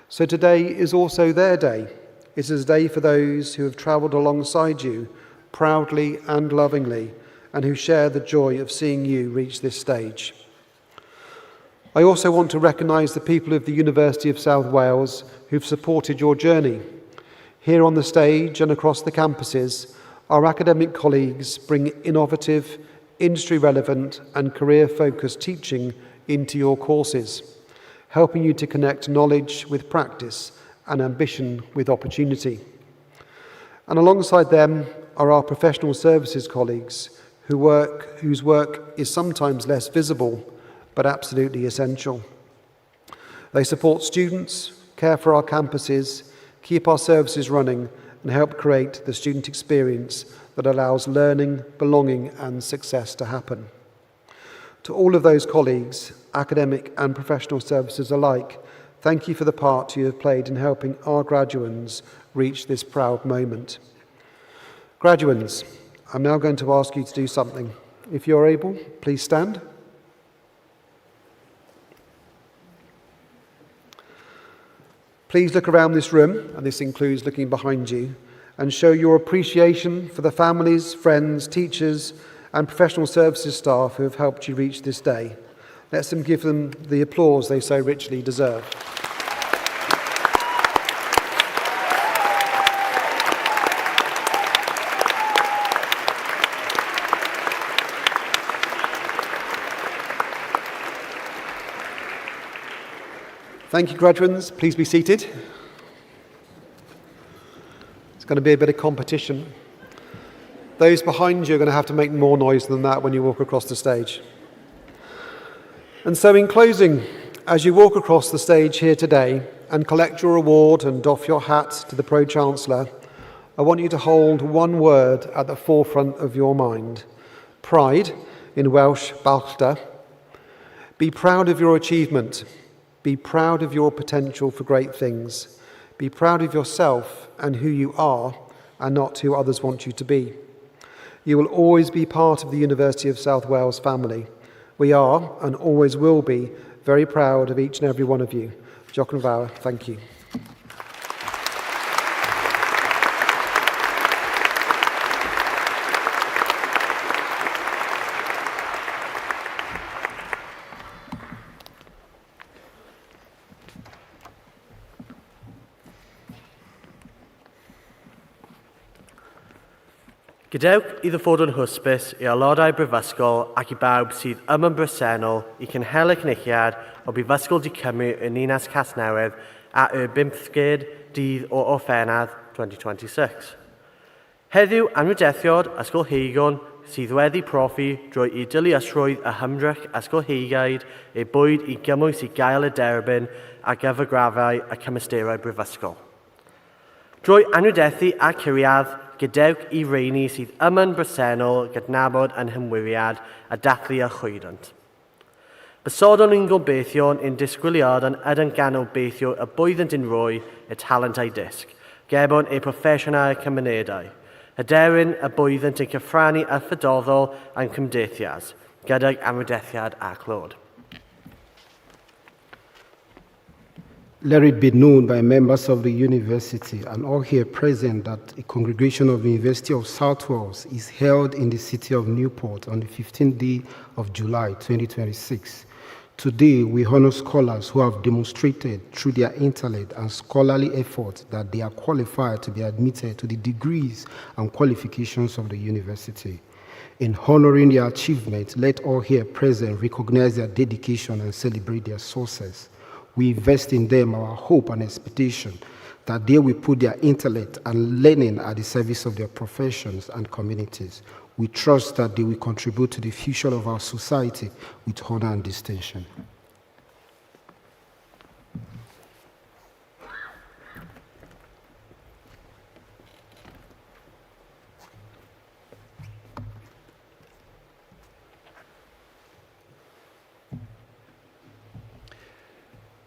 So today is also their day. It is a day for those who have travelled alongside you, proudly and lovingly, and who share the joy of seeing you reach this stage. I also want to recognise the people of the University of South Wales who've supported your journey. Here on the stage and across the campuses, our academic colleagues bring innovative, industry-relevant and career-focused teaching into your courses, helping you to connect knowledge with practice and ambition with opportunity. And alongside them are our professional services colleagues whose work is sometimes less visible, but absolutely essential. They support students, care for our campuses, keep our services running, and help create the student experience that allows learning, belonging and success to happen. To all of those colleagues, academic and professional services alike, thank you for the part you have played in helping our graduands reach this proud moment. Graduands, I'm now going to ask you to do something. If you're able, please stand. Please look around this room, and this includes looking behind you, and show your appreciation for the families, friends, teachers, and professional services staff who have helped you reach this day. Let's give them the applause they so richly deserve. Thank you, graduates. Please be seated. It's going to be a bit of competition. Those behind you are going to have to make more noise than that when you walk across the stage. And so in closing, as you walk across the stage here today and collect your award and doff your hat to the Pro-Chancellor, I want you to hold one word at the forefront of your mind. Pride, in Welsh, balchta. Be proud of your achievement. Be proud of your potential for great things. Be proud of yourself and who you are, and not who others want you to be. You will always be part of the University of South Wales family. We are, and always will be, very proud of each and every one of you. Diolch yn fawr. Thank you. Gadewch iddo fod yn hwsbys i aelodau brifysgol ac i bawb sydd yn bresennol i cynhelu cynulliad o Brifysgol di Cymru yn Ninas Nghasnewydd a y 15 dydd o Orffennaf 2026. Heddiw anrhydethiad ysgolheigion sydd wedi profi drwy i diliysrwydd y hymdrech ysgolheigiaid eu bwyd i gymwys i gael y derbyn a gyfrgrafau y cymysterau brifysgol. Drwy anrhydethu a curiad, gadewch i reini sydd yn bresennol gydnabod yn hymwiriad a dathlu a chwydant. Bysodon ni'n gobeithio yn disgwyliad yn ydyn ganolbeithio y bwyddant yn rhoi y talentau disg, gebon eu proffesiynau cymunedau. Hyderyn y bwyddant yn cyffrannu a phydoddol yn cymdeithias, gydag anrhydethiad a clod. Let it be known by members of the university and all here present that a congregation of the University of South Wales is held in the city of Newport on the 15th day of July 2026. Today, we honor scholars who have demonstrated through their intellect and scholarly effort that they are qualified to be admitted to the degrees and qualifications of the university. In honoring their achievement, let all here present recognize their dedication and celebrate their sources. We invest in them our hope and expectation that they will put their intellect and learning at the service of their professions and communities. We trust that they will contribute to the future of our society with honor and distinction.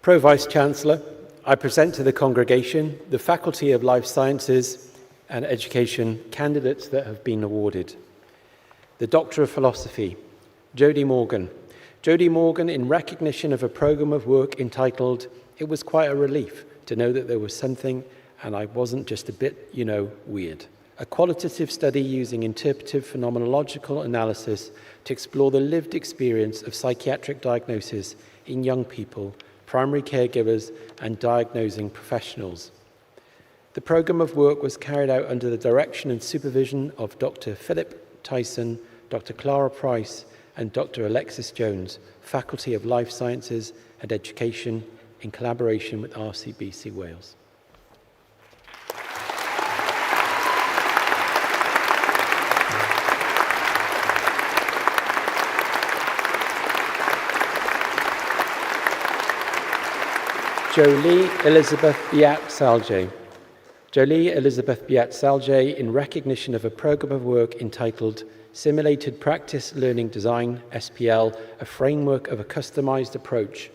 Pro-Vice-Chancellor, I present to the congregation the Faculty of Life Sciences and Education candidates that have been awarded. The Doctor of Philosophy, Jodie Morgan. Jodie Morgan, in recognition of a programme of work entitled, "It was quite a relief to know that there was something and I wasn't just a bit, weird." A qualitative study using interpretive phenomenological analysis to explore the lived experience of psychiatric diagnosis in young people, primary caregivers and diagnosing professionals. The programme of work was carried out under the direction and supervision of Dr. Philip Tyson, Dr. Clara Price and Dr. Alexis Jones, Faculty of Life Sciences and Education, in collaboration with RCBC Wales. Jolie Elizabeth Biak Salje. Jolie Elizabeth Biat-Salje in recognition of a programme of work entitled Simulated Practice Learning Design, SPL, a framework of a customised approach.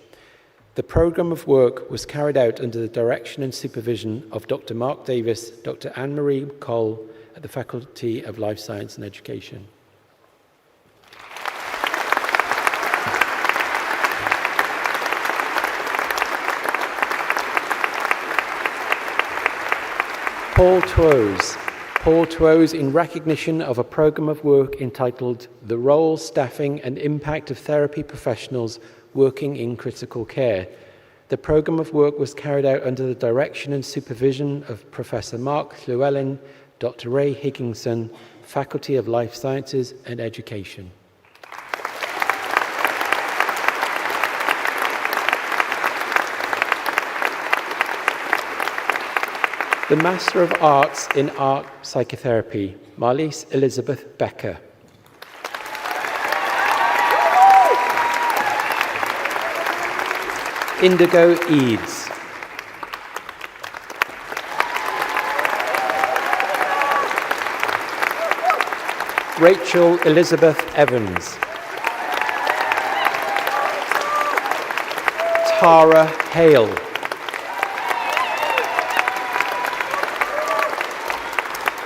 The programme of work was carried out under the direction and supervision of Dr. Mark Davis, Dr. Anne-Marie Cole at the Faculty of Life Science and Education. Paul Tuose in recognition of a programme of work entitled The Role, Staffing and Impact of Therapy Professionals Working in Critical Care. The programme of work was carried out under the direction and supervision of Professor Mark Llewellyn, Dr. Ray Higginson, Faculty of Life Sciences and Education. The Master of Arts in Art Psychotherapy, Marlies Elizabeth Becker. Indigo Eads. Rachel Elizabeth Evans. Tara Hale.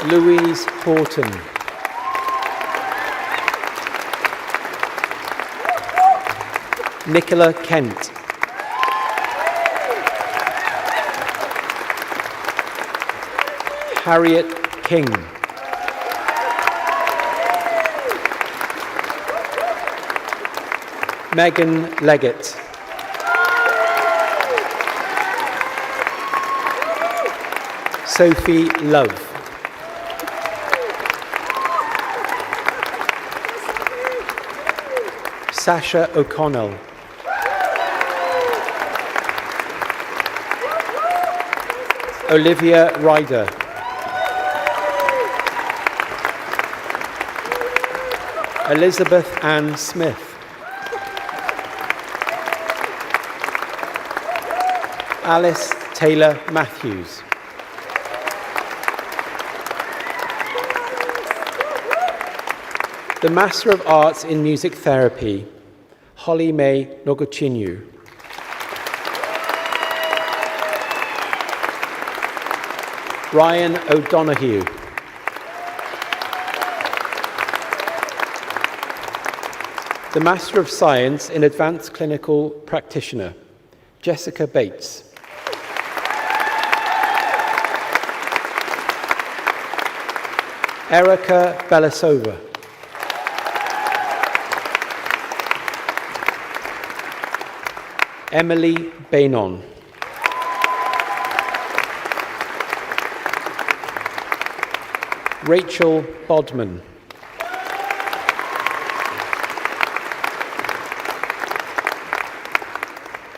Louise Horton. Nicola Kent. Harriet King. Megan Leggett. Sophie Love. Sasha O'Connell. Olivia Ryder. Elizabeth Ann Smith. Alice Taylor Matthews. The Master of Arts in Music Therapy, Holly May Nogochinyu. Ryan O'Donoghue. The Master of Science in Advanced Clinical Practitioner, Jessica Bates. Erica Belasova. Emily Bainon. Rachel Bodman.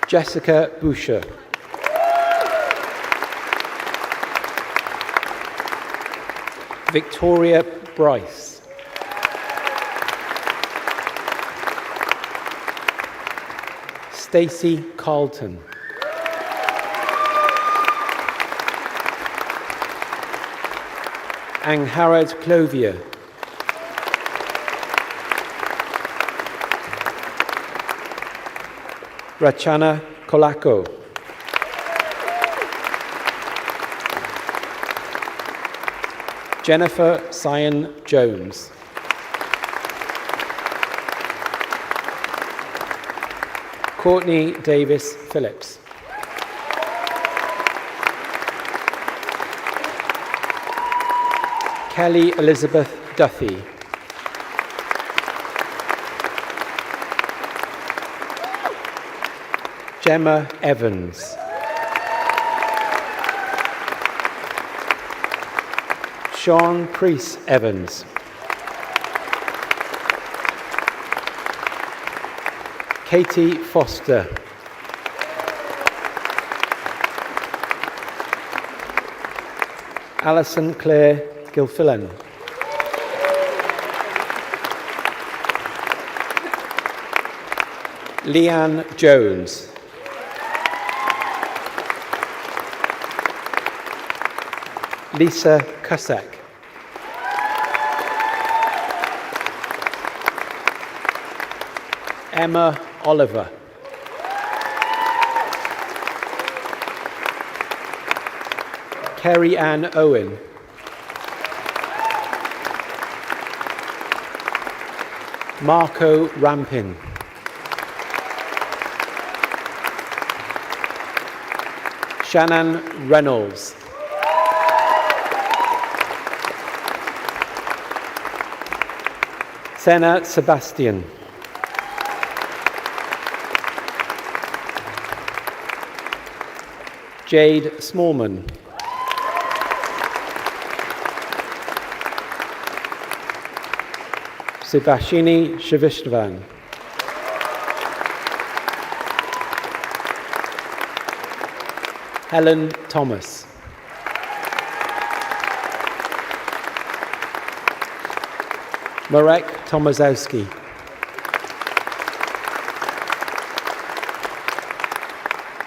Jessica Boucher. Victoria Bryce. Stacey Carlton. Angharad Clothier. Rachana Kolako. Jennifer Cyan Jones. Courtney Davis Phillips. Kelly Elizabeth Duffy. Gemma Evans. Sean Priest Evans. Katie Foster. Alison Claire Gilfillan. Leanne Jones. Lisa Cusack. Emma Oliver. Kerry Ann Owen. Marco Rampin. Shannon Reynolds. Senna Sebastian. Jade Smallman. Subhashini Shivishvan. Helen Thomas. Marek Tomaszowski.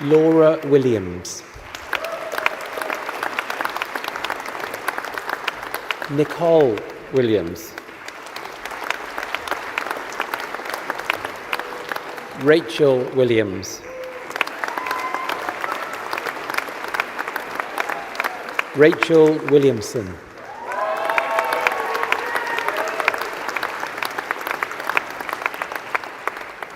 Laura Williams. Nicole Williams. Rachel Williams. Rachel Williamson.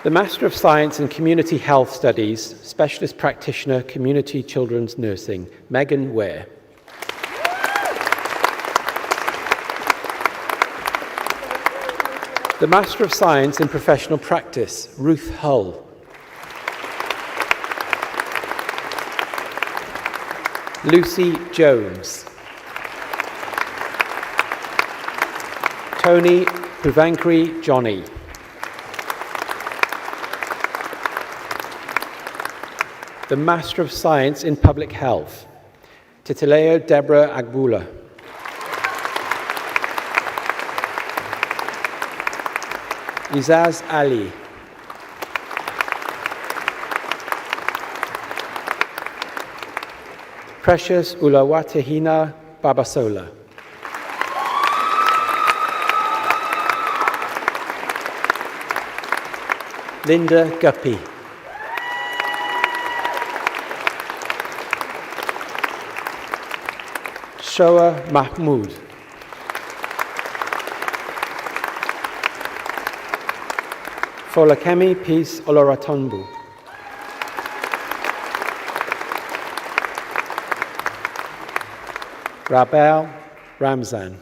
The Master of Science in Community Health Studies, Specialist Practitioner, Community Children's Nursing, Megan Ware. The Master of Science in Professional Practice, Ruth Hull. Lucy Jones. Tony Puvankri Johnny. The Master of Science in Public Health, Titileo Deborah Agbula. Izaz Ali. Precious Ulawatehina Babasola. Linda Guppy. Shoa Mahmood. Folakemi Peace Oloratonbu. Rabel Ramzan.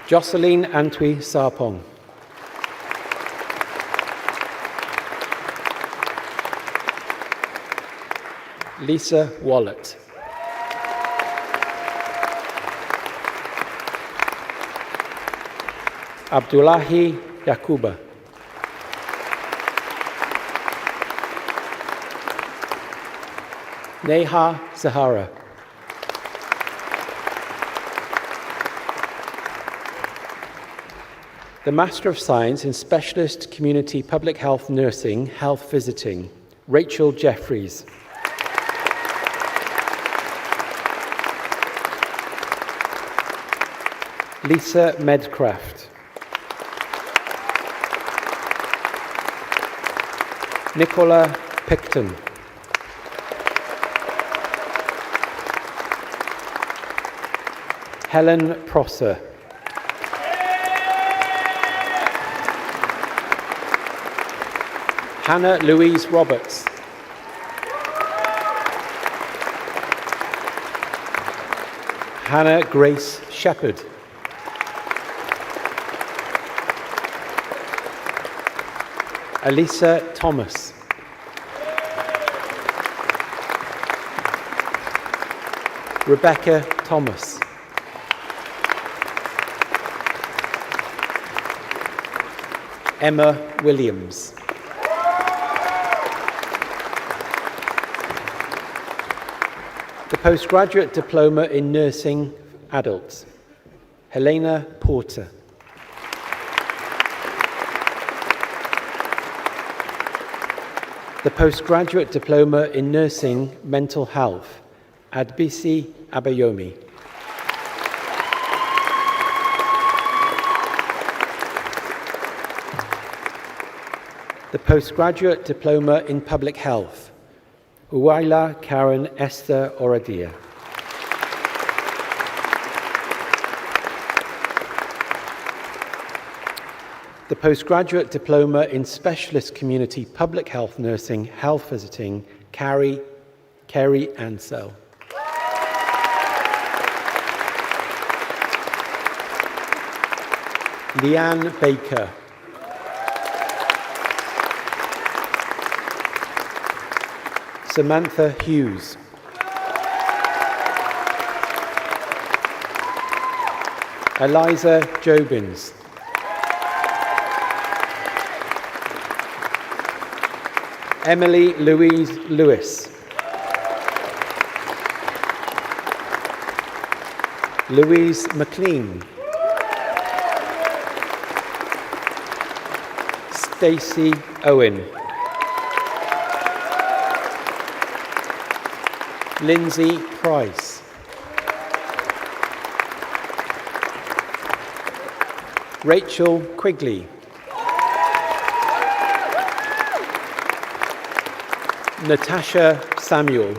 Jocelyn Antwi Sarpong. Lisa Wallet. Abdullahi Yakuba. Neha Zahara. The Master of Science in Specialist Community Public Health Nursing, Health Visiting, Rachel Jeffries. Lisa Medcraft. Nicola Picton. Helen Prosser. Hannah Louise Roberts. Hannah Grace Shepherd. Elisa Thomas. Rebecca Thomas. Emma Williams. The Postgraduate Diploma in Nursing Adults, Helena Porter. The Postgraduate Diploma in Nursing Mental Health, Adbisi Abayomi. The Postgraduate Diploma in Public Health, Uwaila Karen Esther Oradia. The Postgraduate Diploma in Specialist Community Public Health Nursing, Health Visiting, Kerry Ansell. Leanne Baker. Samantha Hughes. Eliza Jobins. Emily Louise Lewis. Louise McLean. Stacey Owen. Lindsay Price. Rachel Quigley. Natasha Samuel.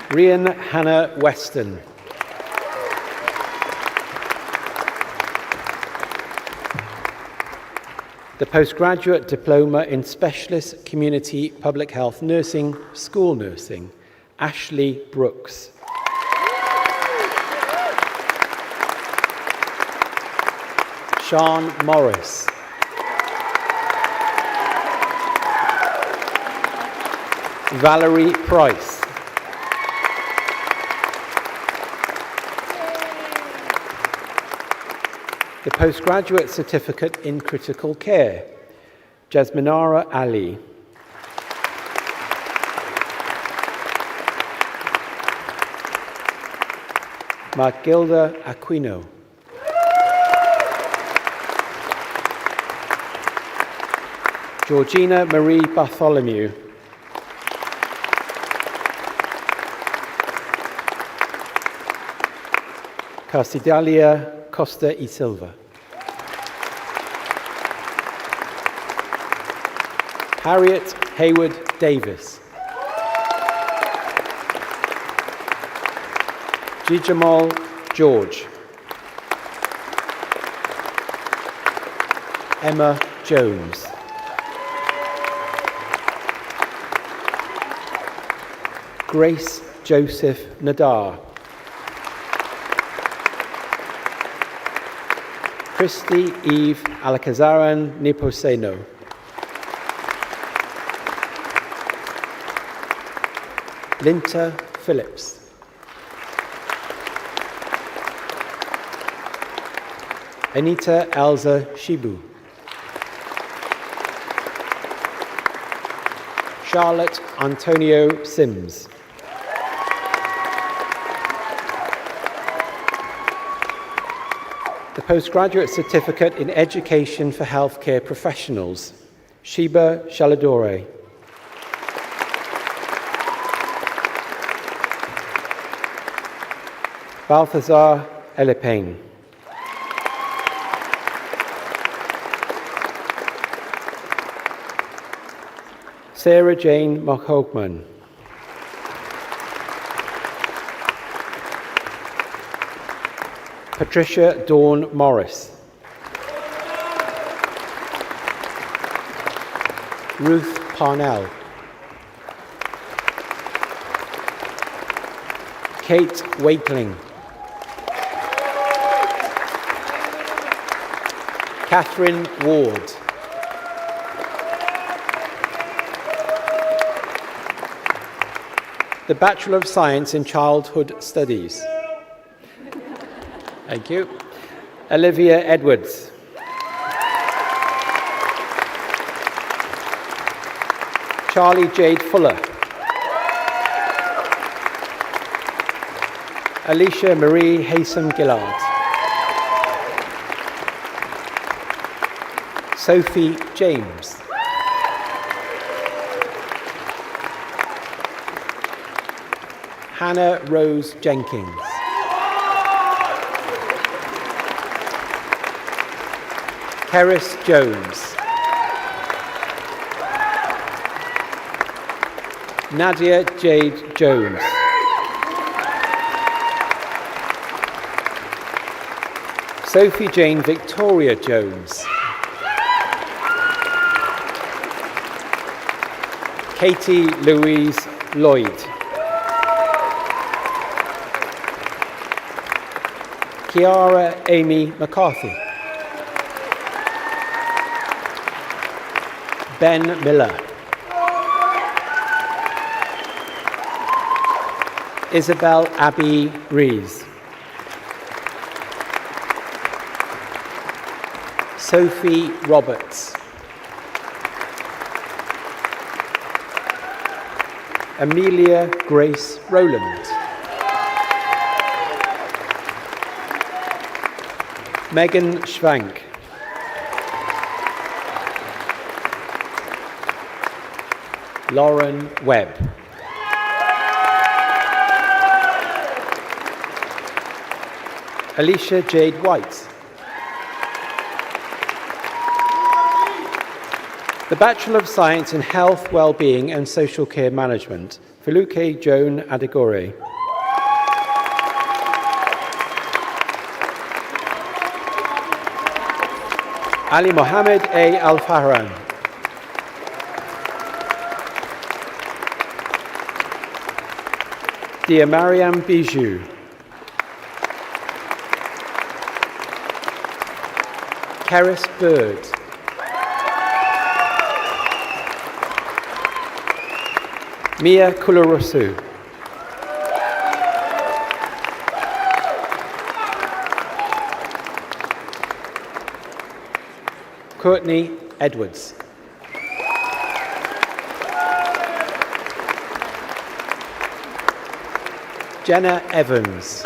Rhian Hannah Weston. The Postgraduate Diploma in Specialist Community Public Health Nursing, School Nursing, Ashley Brooks. Sean Morris. Valerie Price. The Postgraduate Certificate in Critical Care, Jasminara Ali. Margilda Aquino. Georgina Marie Bartholomew. Carcidalia Costa y Silva. Harriet Hayward Davis. Gijamal George. Emma Jones. Grace Joseph Nadar. Christy Eve Alakazaran Niposeno. Linta Phillips. Anita Elza Shibu. Charlotte Antonio Sims. The Postgraduate Certificate in Education for Healthcare Professionals, Sheba Shaladore. Balthazar Elepain. Sarah Jane Mokhogman. Patricia Dawn Morris. Ruth Parnell. Kate Wakeling. Catherine Ward. The Bachelor of Science in Childhood Studies. Thank you. Olivia Edwards. Charlie Jade Fuller. Alicia Marie Haysom Gillard. Sophie James. Hannah Rose Jenkins. Keris Jones. Nadia Jade Jones. Sophie Jane Victoria Jones. Katie Louise Lloyd. Kiara Amy McCarthy. Ben Miller. Isabel Abby Rees. Sophie Roberts. Amelia Grace Rowland. Megan Schwank. Lauren Webb. Alicia Jade White. The Bachelor of Science in Health, Wellbeing and Social Care Management, Feluke Joan Adigore. Ali Mohammed A. Al-Fahran. Dia Mariam Bijou. Keris Bird. Mia Kularusu. Courtney Edwards. Jenna Evans.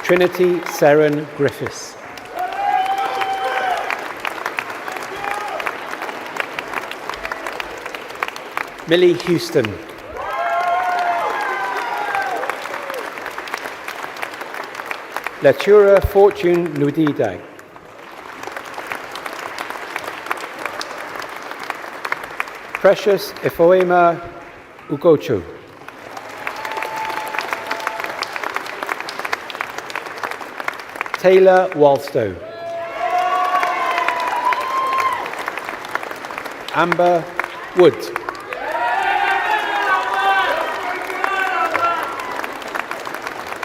Trinity Seren Griffiths. Millie Houston. Latura Fortune Nudidag. Precious Ifoema Ugochu. Taylor Walstow. Amber Wood.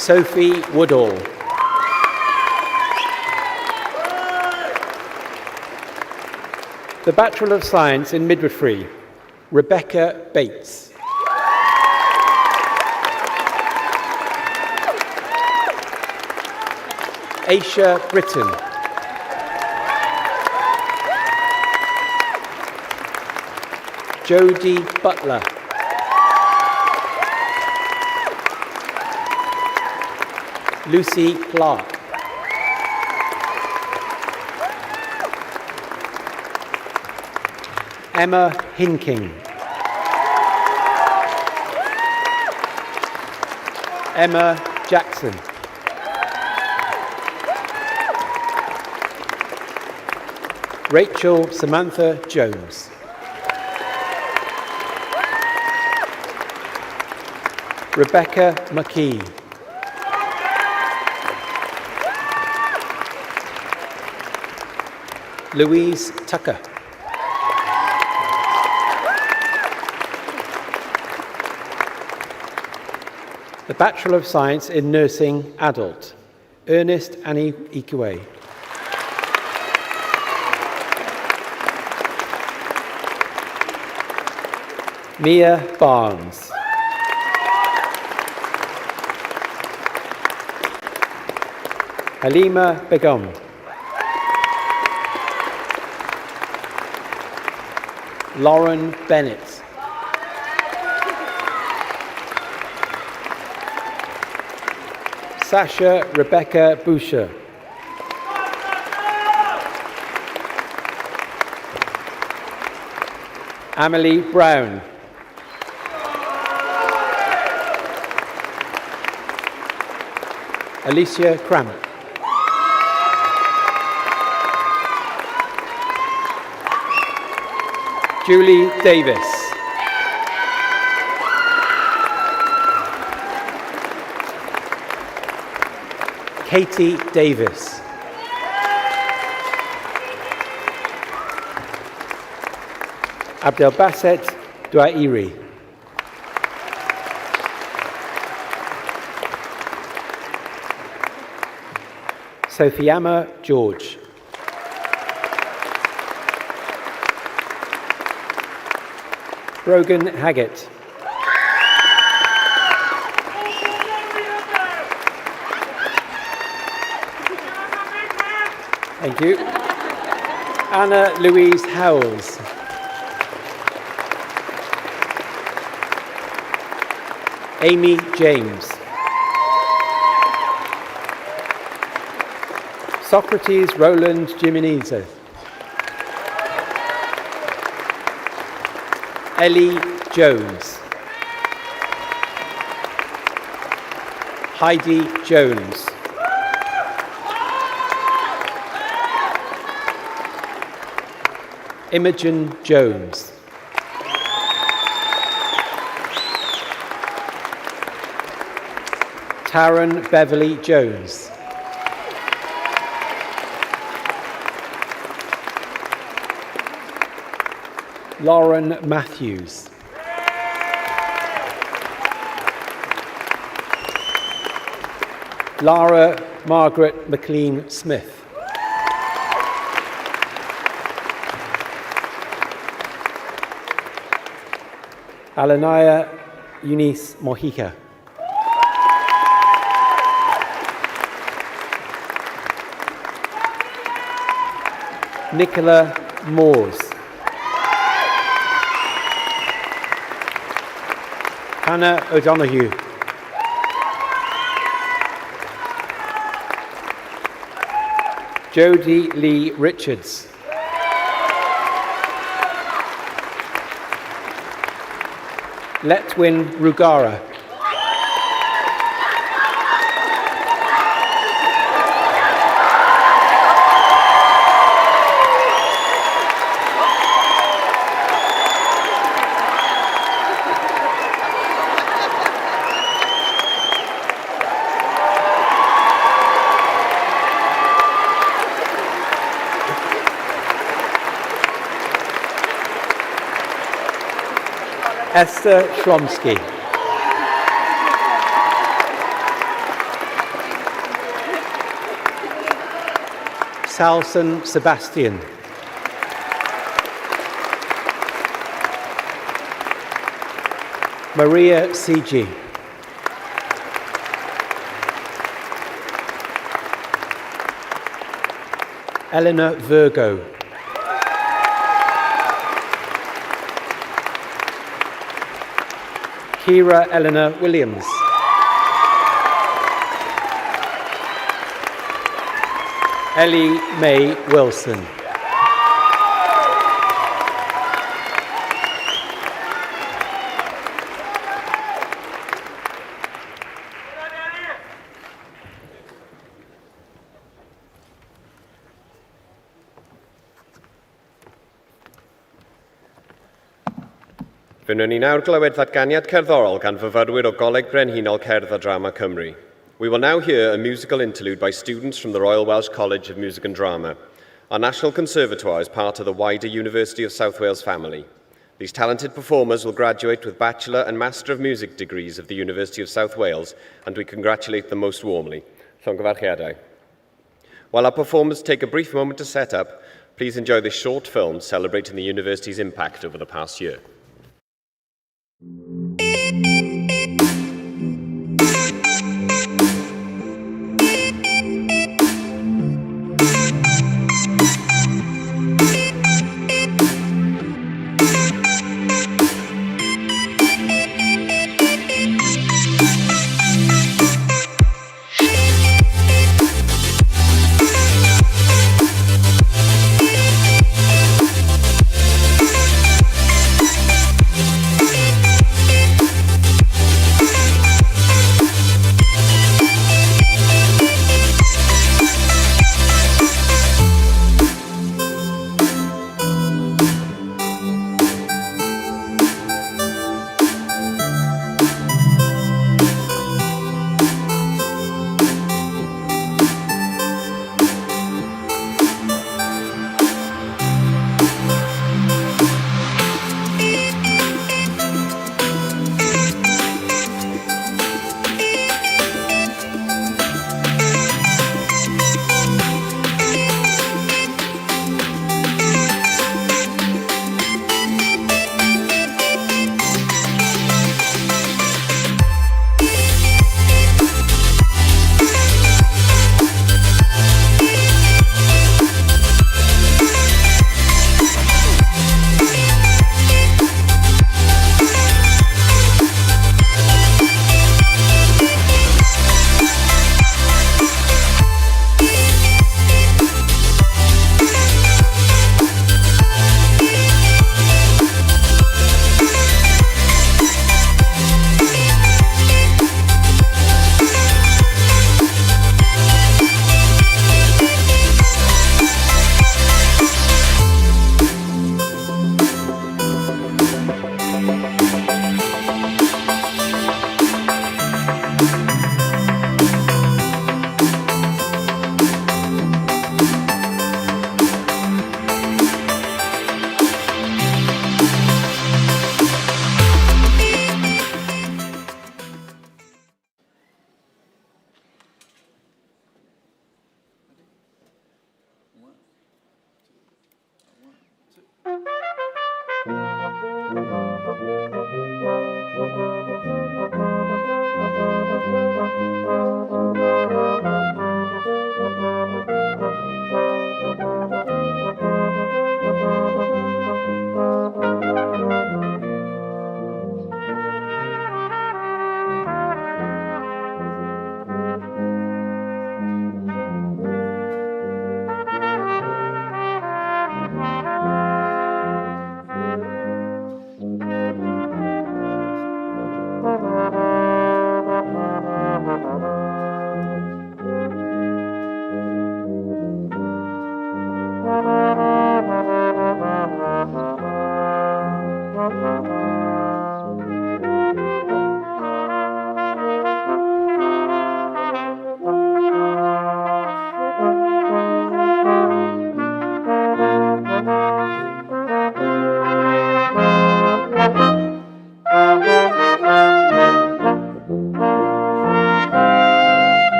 Sophie Woodall. The Bachelor of Science in Midwifery, Rebecca Bates. Aisha Britton. Jodie Butler. Lucy Clark. Emma Hinking. Emma Jackson. Rachel Samantha Jones. Rebecca McKee. Louise Tucker. The Bachelor of Science in Nursing Adult, Ernest Annie Ikue. Mia Barnes. Halima Begum. Lauren Bennett. Sasha Rebecca Boucher. Amelie Brown. Alicia Cramp. Julie Davis. Katie Davis. Abdelbasset Douairi. Sophiama George. Brogan Haggett. Thank you. Anna Louise Howells. Amy James. Socrates Roland Jimenez. Ellie Jones. Heidi Jones. Imogen Jones. Taron Beverly Jones. Lauren Matthews. Lara Margaret McLean Smith. Alanaya Eunice Mojica. Nicola Moores. Hannah O'Donoghue. Jodie Lee Richards. Letwin Rugara. Esther Shlomsky. Salson Sebastian. Maria CG. Eleanor Virgo. Kira Eleanor Williams. Ellie Mae Wilson. Fe wnawn ni nawr glywed ddatganiad cerddorol gan fyfyrwyr o Goleg Brenhinol Cerdd a Drama Cymru. We will now hear a musical interlude by students from the Royal Welsh College of Music and Drama. Our National Conservatoire is part of the wider University of South Wales family. These talented performers will graduate with Bachelor and Master of Music degrees of the University of South Wales, and we congratulate them most warmly. Llongyfarchiadau. While our performers take a brief moment to set up, please enjoy this short film celebrating the university's impact over the past year.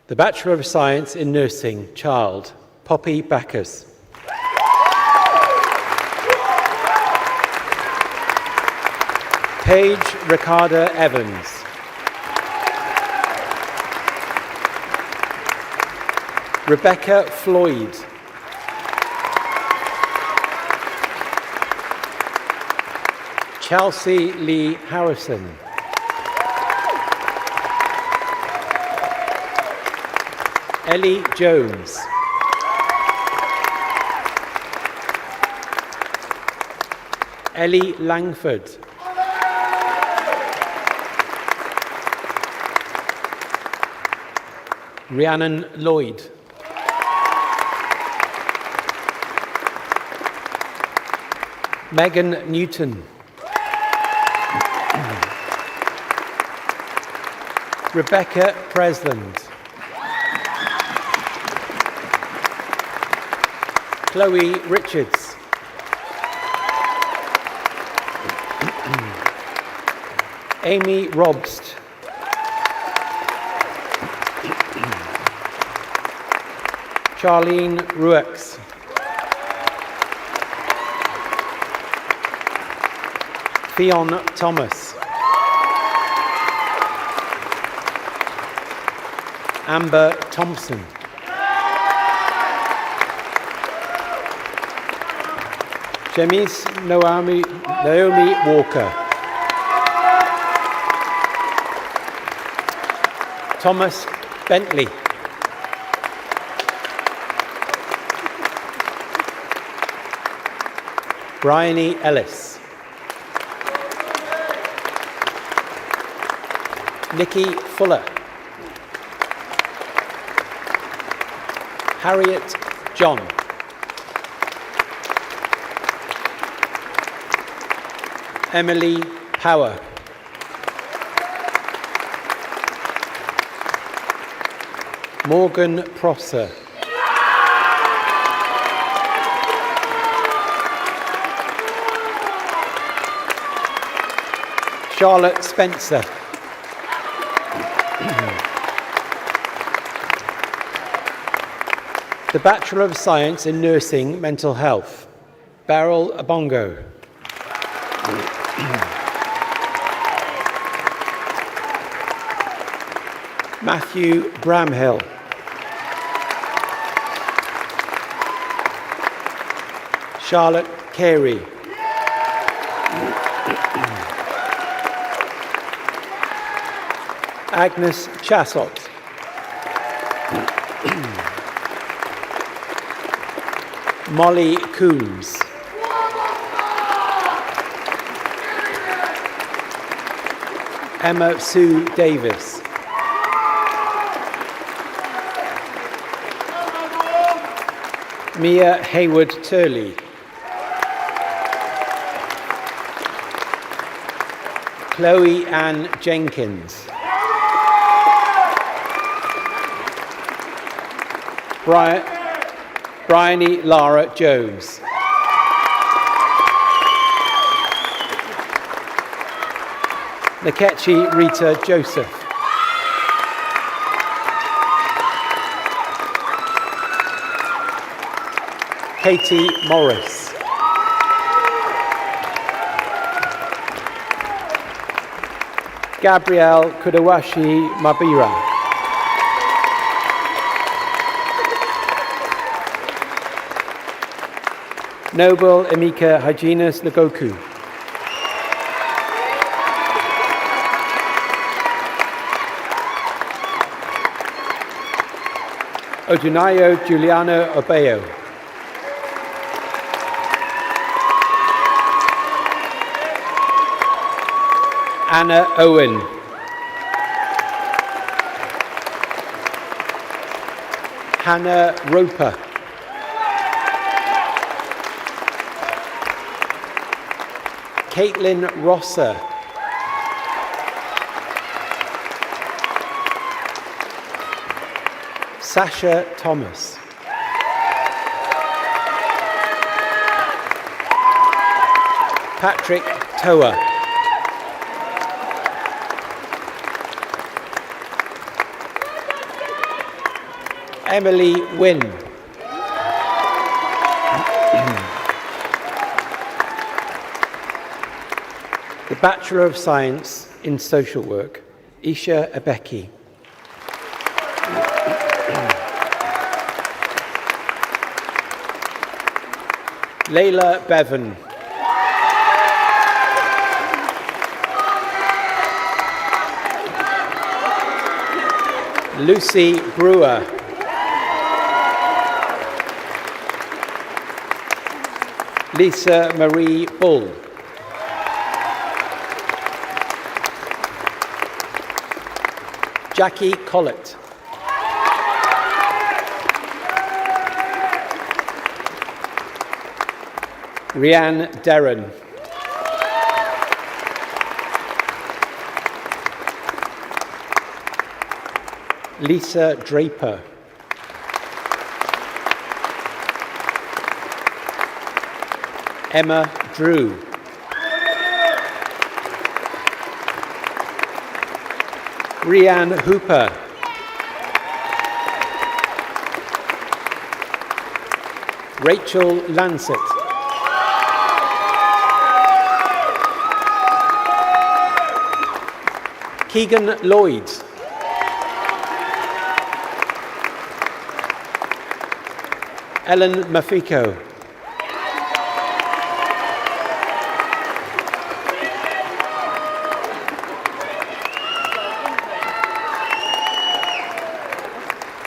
The Bachelor of Science in Nursing, Child, Poppy Bacchus. Paige Ricarda Evans. Rebecca Floyd. Chelsea Lee Harrison. Ellie Jones. Ellie Langford. Rhiannon Lloyd. Megan Newton. Rebecca Presland. Chloe Richards. Amy Robst. Charlene Ruex. Fionn Thomas. Amber Thompson. Shemis Naomi Walker. Thomas Bentley. Bryony Ellis. Nikki Fuller. Harriet John. Emily Power. Morgan Prosser. Charlotte Spencer. The Bachelor of Science in Nursing, Mental Health, Beryl Abongo. Matthew Bramhill. Charlotte Carey. Agnes Chassott. Molly Coombs. Emma Sue Davis. Mia Hayward Turley. Chloe Ann Jenkins. Bryony Lara Jones. Nkechi Rita Joseph. Katie Morris. Gabrielle Kudawashi Mabira. Noble Emeka Hyginus Nagoku. Odunayo Juliano Obeo. Anna Owen. Hannah Roper. Caitlin Rosser. Sasha Thomas. Patrick Toa. Emily Wynn. The Bachelor of Science in Social Work, Isha Abeki. Layla Bevan. Lucy Brewer. Lisa Marie Bull. Jackie Collett. Rianne Derren. Lisa Draper. Emma Drew. Rianne Hooper. Rachel Lancet. Keegan Lloyd. Ellen Mafiko.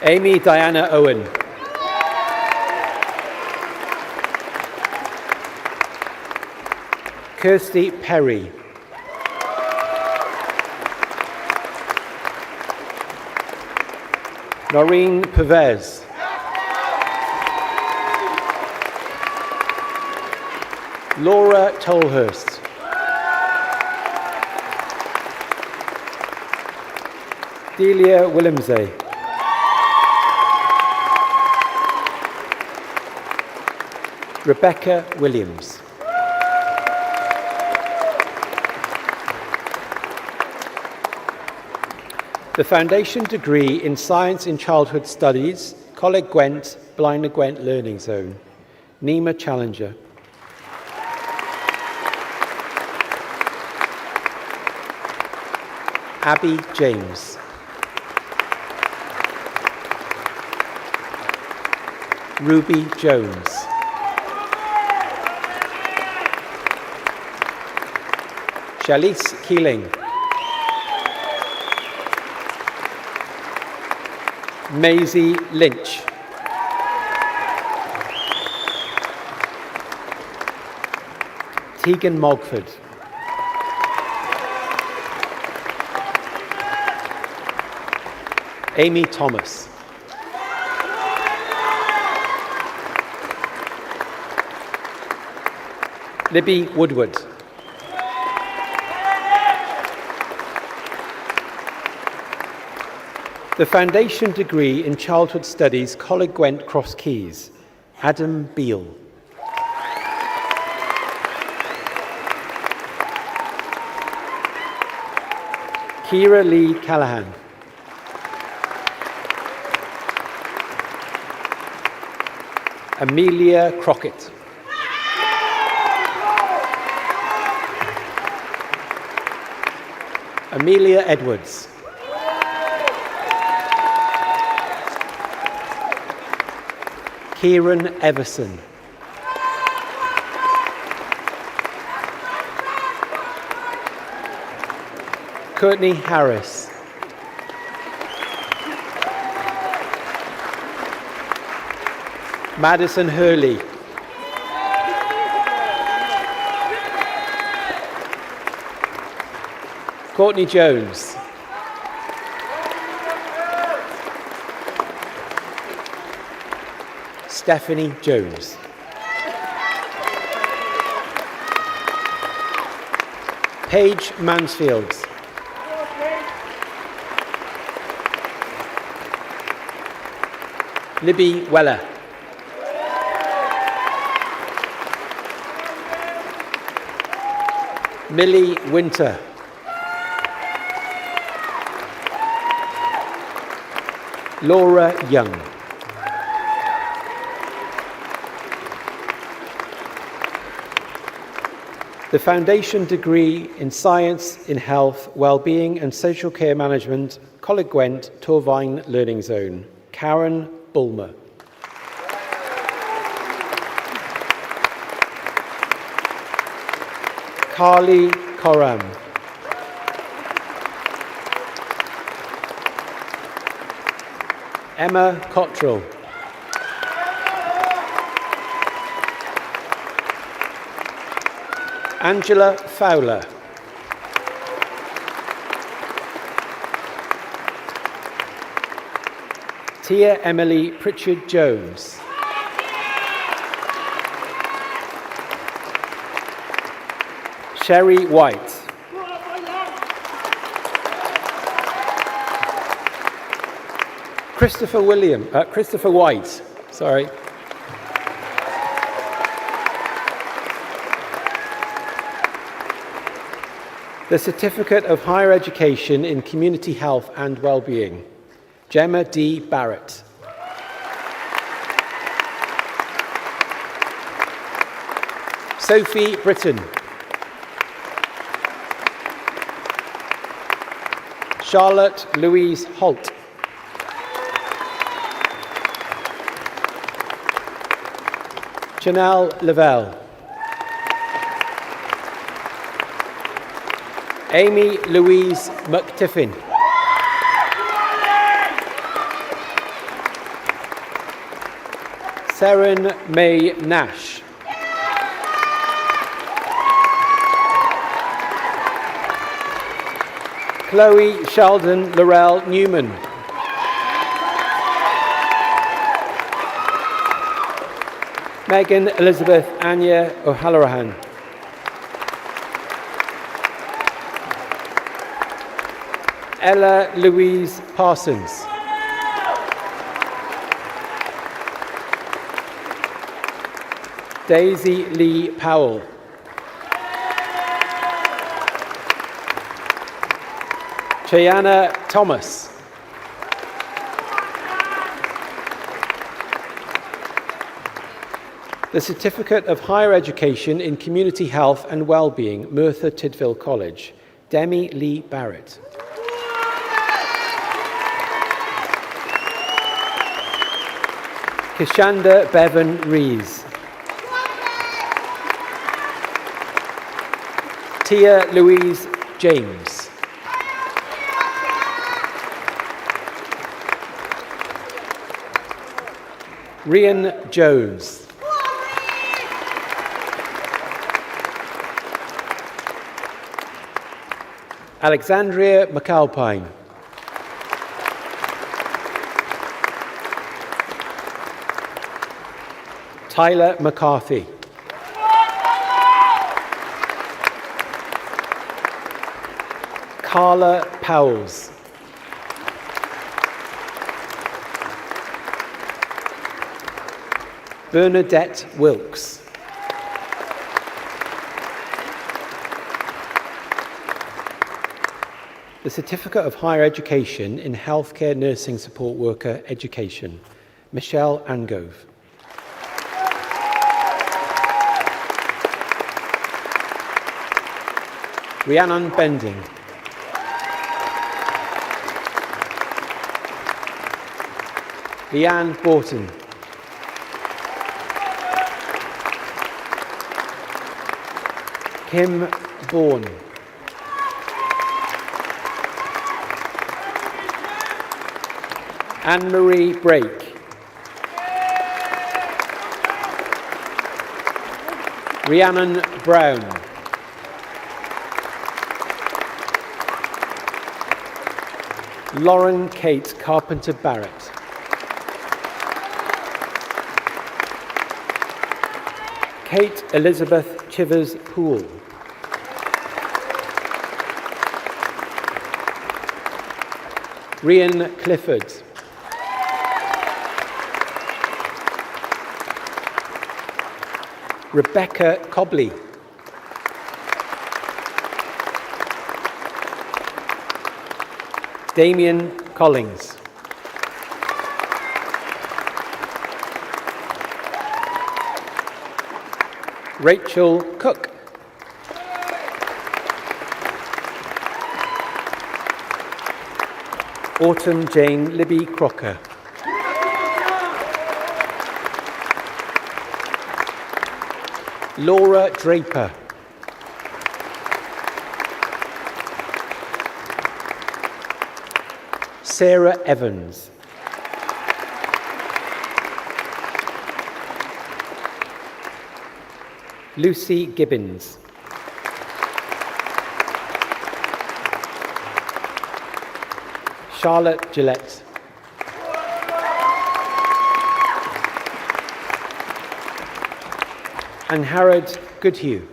Amy Diana Owen. Kirsty Perry. Noreen Pervez. Laura Tolhurst. Delia Willemse. Rebecca Williams. The Foundation Degree in Science in Childhood Studies, Coleg Gwent, Blaenau Gwent Learning Zone, Nima Challenger. Abby James. Ruby Jones. Shalice Keeling. Maisie Lynch. Tegan Mogford. Amy Thomas. Libby Woodward. The Foundation Degree in Childhood Studies, Coleg Gwent Cross Keys, Adam Beale. Kira Lee Callahan. Amelia Crockett. Amelia Edwards. Kieran Everson. Courtney Harris. Madison Hurley. Courtney Jones. Stephanie Jones. Paige Mansfield. Libby Weller. Millie Winter. Laura Young. The Foundation Degree in Science in Health, Wellbeing and Social Care Management, Coleg Gwent, Torfaen Learning Zone, Karen Bulmer. Carly Coram. Emma Cottrell. Angela Fowler. Tia Emily Pritchard Jones. Sherry White. Christopher White, sorry. The Certificate of Higher Education in Community Health and Wellbeing, Gemma D. Barrett. Sophie Britton. Charlotte Louise Holt. Janelle Lavelle. Amy Louise McTiffin. Seren May Nash. Chloe Sheldon Laurel Newman. Megan Elizabeth Anya O'Halloran. Ella Louise Parsons. Daisy Lee Powell. Cheyana Thomas. The Certificate of Higher Education in Community Health and Wellbeing, Merthyr Tydfil College, Demi Lee Barrett. Kishanda Bevan Rees. Tia Louise James. Rian Jones. Alexandria McAlpine. Tyler McCarthy. Carla Powells. Bernadette Wilkes. The Certificate of Higher Education in Healthcare Nursing Support Worker Education, Michelle Angove. Rhiannon Bending. Leanne Borton. Kim Bourne. Anne-Marie Brake. Rhiannon Brown. Lauren Kate Carpenter Barrett. Kate Elizabeth Chivers Poole. Rhian Clifford. Rebecca Cobley. Damien Collins. Rachel Cook. Autumn Jane Libby Crocker. Laura Draper. Sarah Evans. Lucy Gibbons. Charlotte Gillette. And Harrod Goodhue.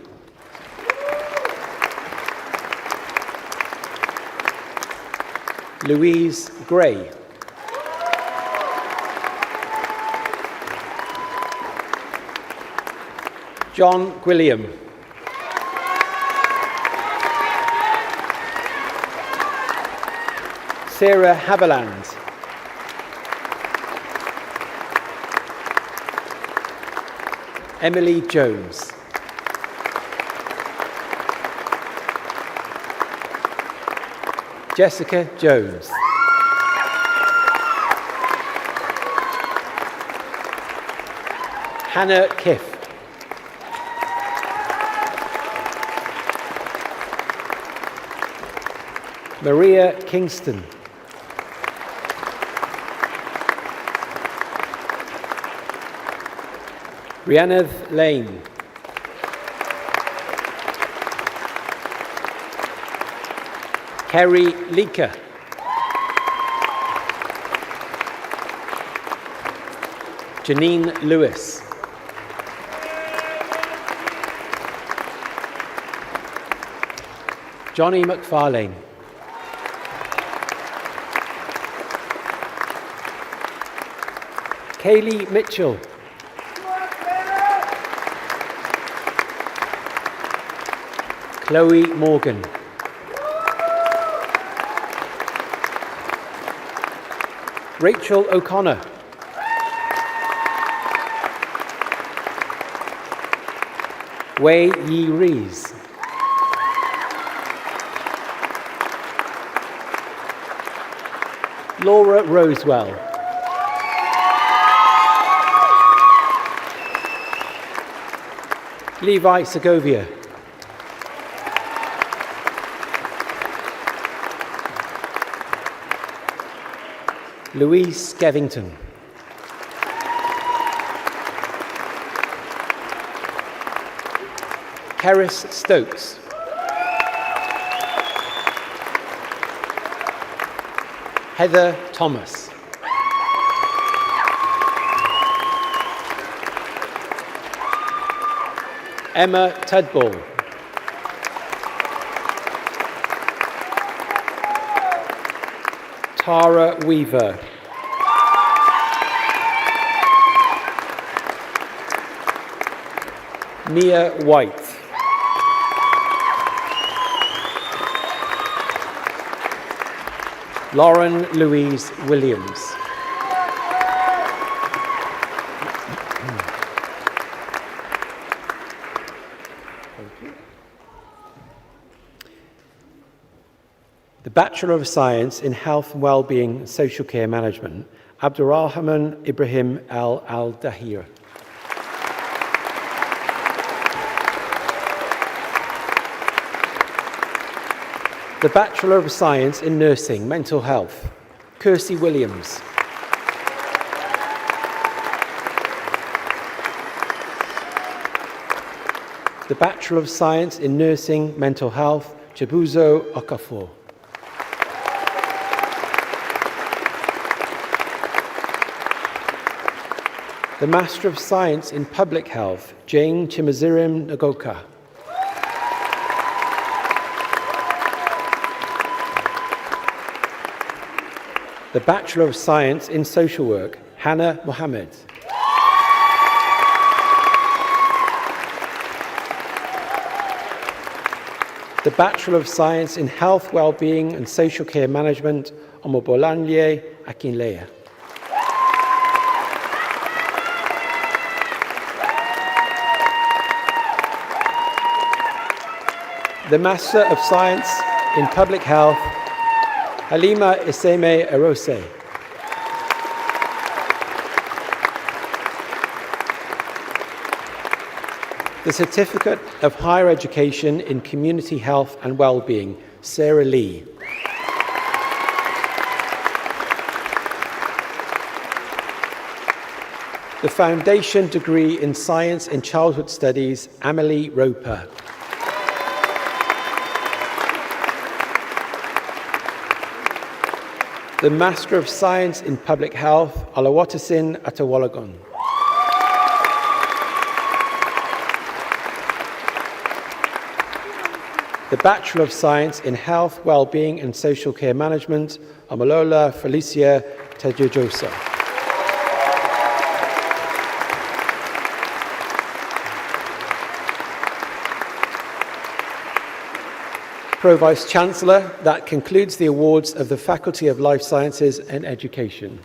Louise Gray. John Gwilliam. Sarah Haviland. Emily Jones. Jessica Jones. Hannah Kiff. Maria Kingston. Rhiannodd Lane. Kerry Leaker. Janine Lewis. Johnny McFarlane. Kaylee Mitchell. Chloe Morgan. Rachel O'Connor. Wei Yi Rees. Laura Rosewell. Levi Segovia. Louise Skevington. Keris Stokes. Heather Thomas. Emma Tudball. Tara Weaver. Mia White. Lauren Louise Williams. The Bachelor of Science in Health and Wellbeing and Social Care Management, Abdurrahman Ibrahim Al-Dahir. The Bachelor of Science in Nursing, Mental Health, Kirsty Williams. The Bachelor of Science in Nursing, Mental Health, Chibuzo Okafor. The Master of Science in Public Health, Jane Chimazirim Nagoka. the Bachelor of Science in Social Work, Hannah Mohammed. The Bachelor of Science in Health, Wellbeing and Social Care Management, Omobolanye Akinleya. The Master of Science in Public Health, Halima Iseme Erose. The Certificate of Higher Education in Community Health and Wellbeing, Sarah Lee. The Foundation Degree in Science and Childhood Studies, Amelie Roper. The Master of Science in Public Health, Alawatasin Atawalagon. The Bachelor of Science in Health, Wellbeing and Social Care Management, Amalola Felicia Tejojosa. Pro-Vice Chancellor, that concludes the awards of the Faculty of Life Sciences and Education.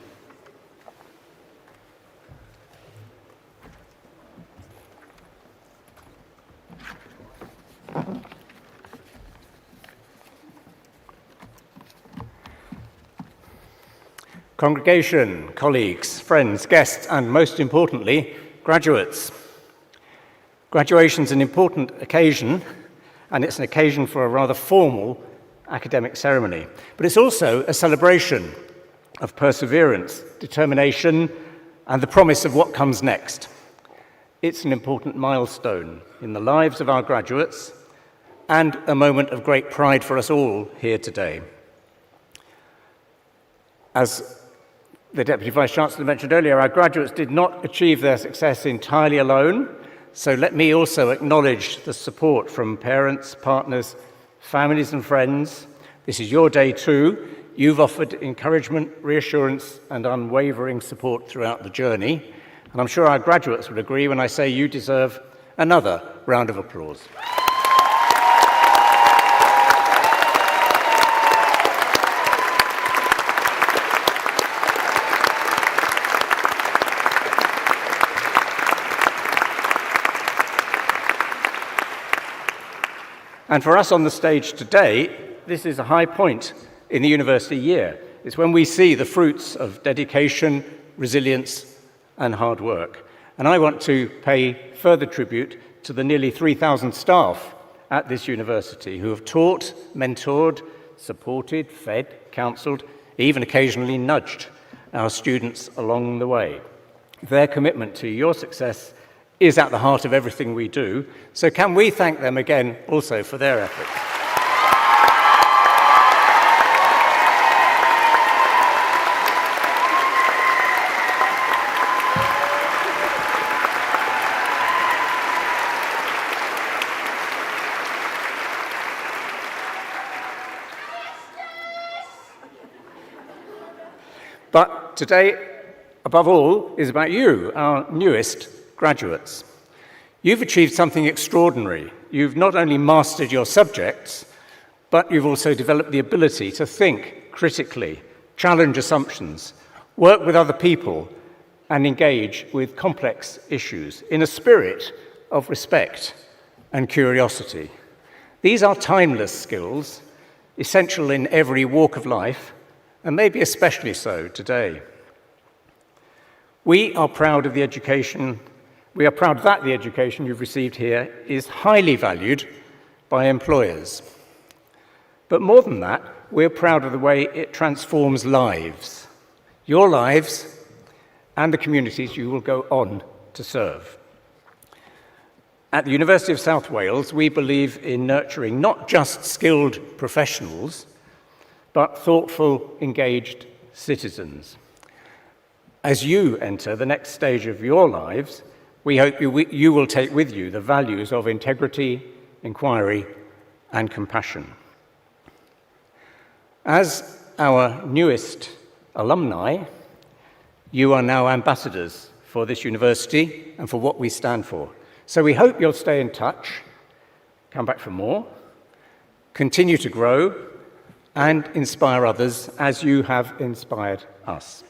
Congregation, colleagues, friends, guests, and most importantly, graduates. Graduation's an important occasion, and it's an occasion for a rather formal academic ceremony. But it's also a celebration of perseverance, determination, and the promise of what comes next. It's an important milestone in the lives of our graduates and a moment of great pride for us all here today. As the Deputy Vice-Chancellor mentioned earlier, our graduates did not achieve their success entirely alone, so let me also acknowledge the support from parents, partners, families and friends. This is your day too. You've offered encouragement, reassurance and unwavering support throughout the journey, and I'm sure our graduates would agree when I say you deserve another round of applause. And for us on the stage today, this is a high point in the university year. It's when we see the fruits of dedication, resilience, and hard work. And I want to pay further tribute to the nearly 3,000 staff at this university who have taught, mentored, supported, fed, counselled, even occasionally nudged our students along the way. Their commitment to your success is at the heart of everything we do. So can we thank them again also for their efforts? But today, above all, is about you, our newest graduates. You've achieved something extraordinary. You've not only mastered your subjects, but you've also developed the ability to think critically, challenge assumptions, work with other people, and engage with complex issues in a spirit of respect and curiosity. These are timeless skills, essential in every walk of life, and maybe especially so today. We are proud that the education you've received here is highly valued by employers. But more than that, we're proud of the way it transforms lives, your lives, and the communities you will go on to serve. At the University of South Wales, we believe in nurturing not just skilled professionals, but thoughtful, engaged citizens. As you enter the next stage of your lives, we hope you will take with you the values of integrity, inquiry, and compassion. As our newest alumni, you are now ambassadors for this university and for what we stand for. So we hope you'll stay in touch, come back for more, continue to grow, and inspire others as you have inspired us.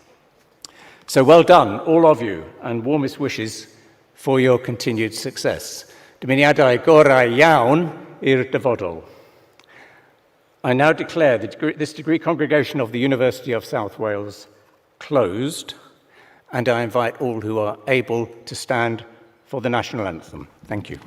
So well done, all of you, and warmest wishes for your continued success. Dymuniadau gorau iawn i'r dyfodol. I now declare this degree congregation of the University of South Wales closed, and I invite all who are able to stand for the national anthem. Thank you.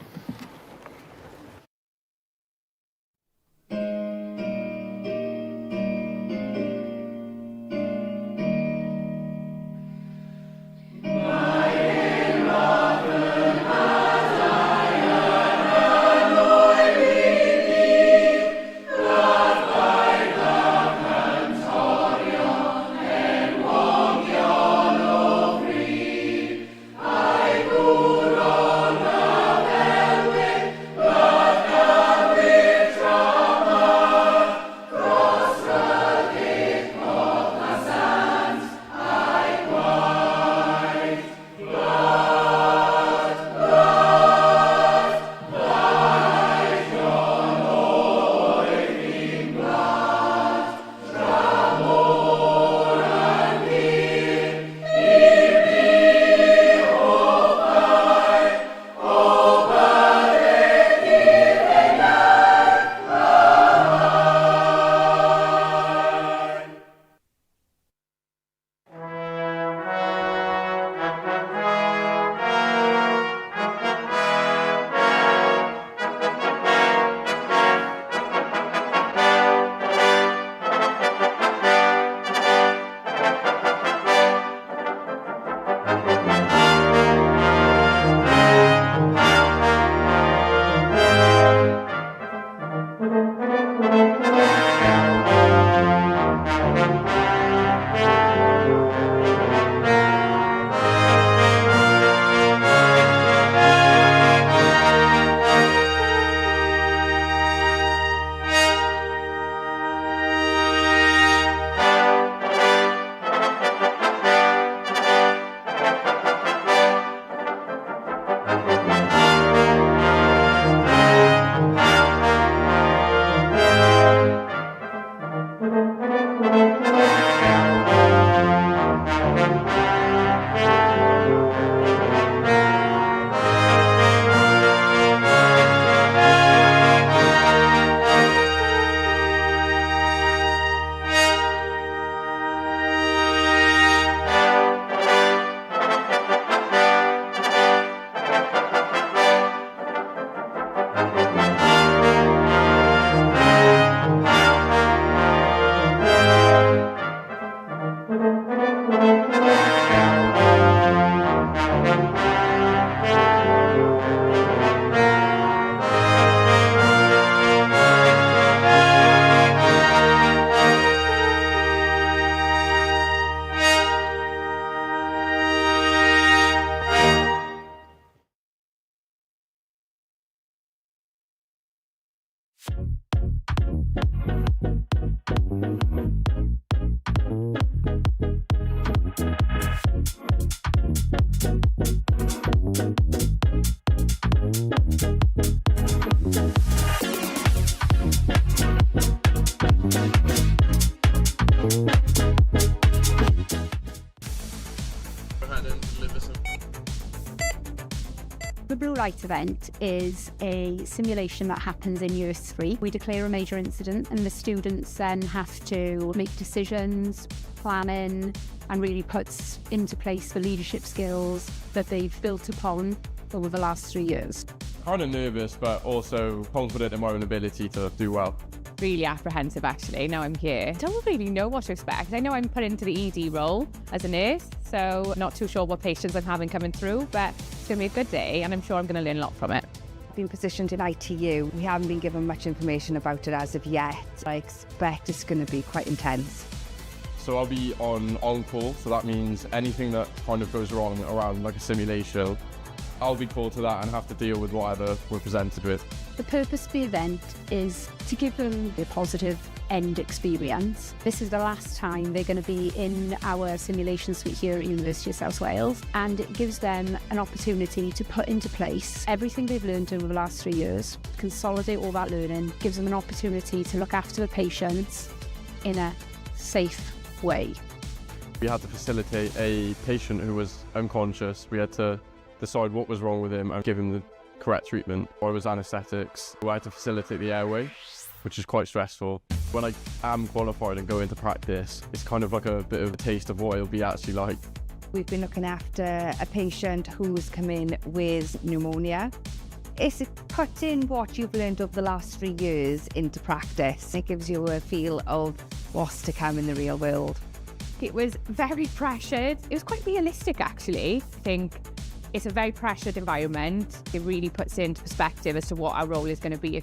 The Blue Light event is a simulation that happens in year 3. We declare a major incident and the students then have to make decisions, planning, and really puts into place the leadership skills that they've built upon over the last 3 years. Kind of nervous, but also confident in my own ability to do well. Really apprehensive actually, now I'm here. Don't really know what to expect. I know I'm put into the ED role as a nurse, so not too sure what patients I'm having coming through, but it's going to be a good day and I'm sure I'm going to learn a lot from it. Been positioned in ITU. We haven't been given much information about it as of yet. I expect it's going to be quite intense. So I'll be on call, so that means anything that kind of goes wrong around like a simulation, I'll be called to that and have to deal with whatever we're presented with. The purpose of the event is to give them a positive end experience. This is the last time they're going to be in our simulation suite here at University of South Wales, and it gives them an opportunity to put into place everything they've learned over the last 3 years, consolidate all that learning, gives them an opportunity to look after the patients in a safe way. We had to facilitate a patient who was unconscious. We had to decide what was wrong with him and give him the correct treatment. Or it was anaesthetics. I had to facilitate the airway, which is quite stressful. When I am qualified and go into practice, it's kind of like a bit of a taste of what it'll be actually like. We've been looking after a patient who's come in with pneumonia. It's putting what you've learned over the last 3 years into practice. It gives you a feel of what's to come in the real world. It was very pressured. It was quite realistic, actually. I think it's a very pressured environment. It really puts into perspective as to what our role is going to be.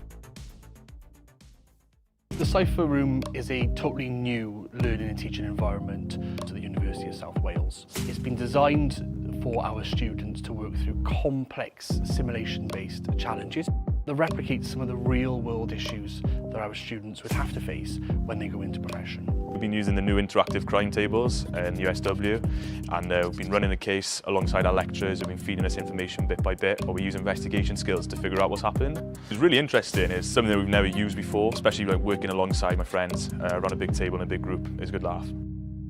The Cypher Room is a totally new learning and teaching environment to the University of South Wales. It's been designed for our students to work through complex simulation-based challenges that replicate some of the real-world issues that our students would have to face when they go into profession. We've been using the new interactive crime tables in USW, and we've been running the case alongside our lecturers who've been feeding us information bit by bit, or we use investigation skills to figure out what's happened. It's really interesting. It's something that we've never used before, especially like working alongside my friends around a big table in a big group. It's a good laugh.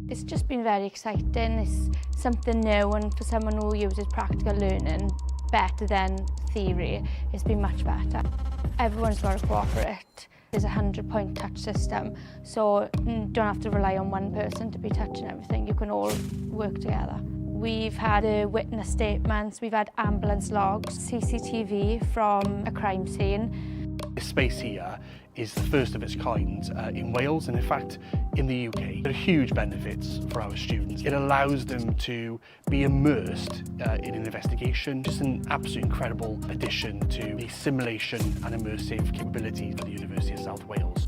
It's just been very exciting. It's something new, and for someone who uses practical learning better than theory, it's been much better. Everyone's got to cooperate. There's a 100-point touch system, so you don't have to rely on one person to be touching everything. You can all work together. We've had witness statements, we've had ambulance logs, CCTV from a crime scene. This space here is the first of its kind in Wales, and in fact in the UK. There are huge benefits for our students. It allows them to be immersed in an investigation. Just an absolute incredible addition to the simulation and immersive capabilities of the University of South Wales.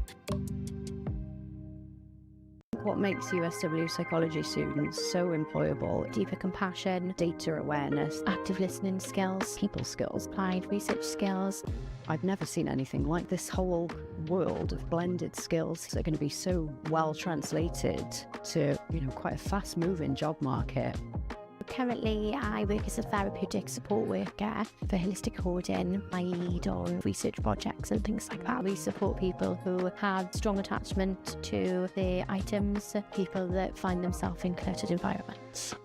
What makes USW psychology students so employable? Deeper compassion, data awareness, active listening skills, people skills, applied research skills. I've never seen anything like this. Whole world of blended skills that are going to be so well translated to, quite a fast-moving job market. Currently, I work as a therapeutic support worker for holistic hoarding. I lead on research projects and things like that. We support people who have strong attachment to their items, people that find themselves in cluttered environments.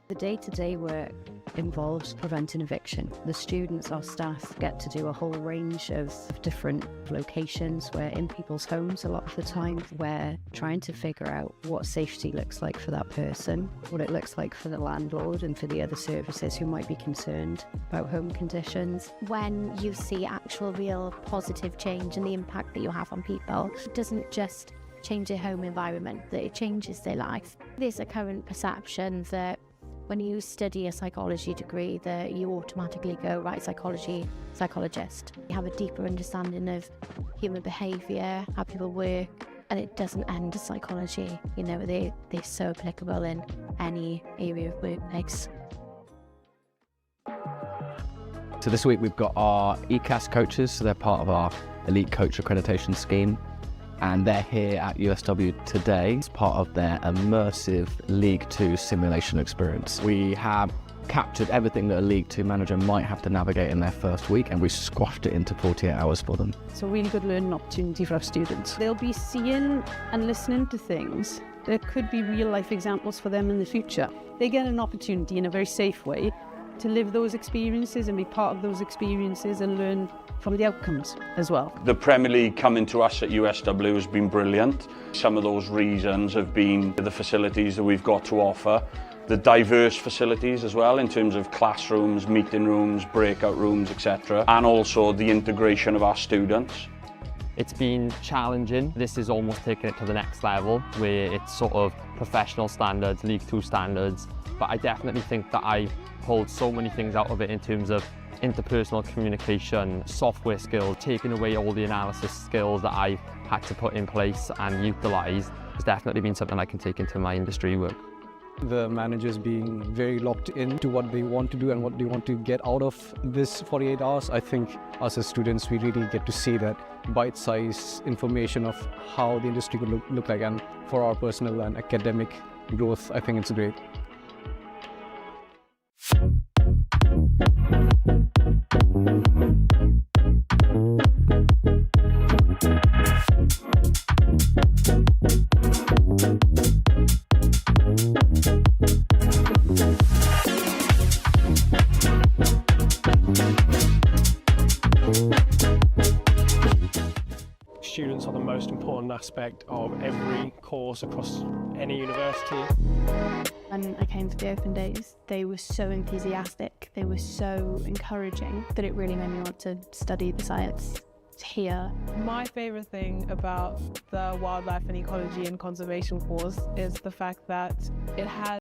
The day-to-day work involves preventing eviction. The students, our staff, get to do a whole range of different locations. We're in people's homes a lot of the time. We're trying to figure out what safety looks like for that person, what it looks like for the landlord and for the other services who might be concerned about home conditions. When you see actual real positive change and the impact that you have on people, it doesn't just change their home environment, that it changes their life. There's a current perception that when you study a psychology degree that you automatically go, right, psychologist. You have a deeper understanding of human behaviour, how people work, and it doesn't end as psychology. They're so applicable in any area of workplace. So this week we've got our ECAS coaches, so they're part of our elite coach accreditation scheme. And they're here at USW today as part of their immersive League 2 simulation experience. We have captured everything that a League 2 manager might have to navigate in their first week, and we squashed it into 48 hours for them. It's a really good learning opportunity for our students. They'll be seeing and listening to things that could be real life examples for them in the future. They get an opportunity in a very safe way to live those experiences and be part of those experiences and learn from the outcomes as well. The Premier League coming to us at USW has been brilliant. Some of those reasons have been the facilities that we've got to offer, the diverse facilities as well in terms of classrooms, meeting rooms, breakout rooms, etc. And also the integration of our students. It's been challenging. This is almost taking it to the next level where it's sort of professional standards, League 2 standards. But I definitely think that I pulled so many things out of it in terms of interpersonal communication, software skills, taking away all the analysis skills that I had to put in place and utilise. It's definitely been something I can take into my industry work. The managers being very locked into what they want to do and what they want to get out of this 48 hours. I think us as students, we really get to see that bite-sized information of how the industry could look like, and for our personal and academic growth, I think it's great. Students are the most important aspect of every course across any university. When I came to the open days, they were so enthusiastic, they were so encouraging that it really made me want to study the science here. My favourite thing about the wildlife and ecology and conservation course is the fact that it has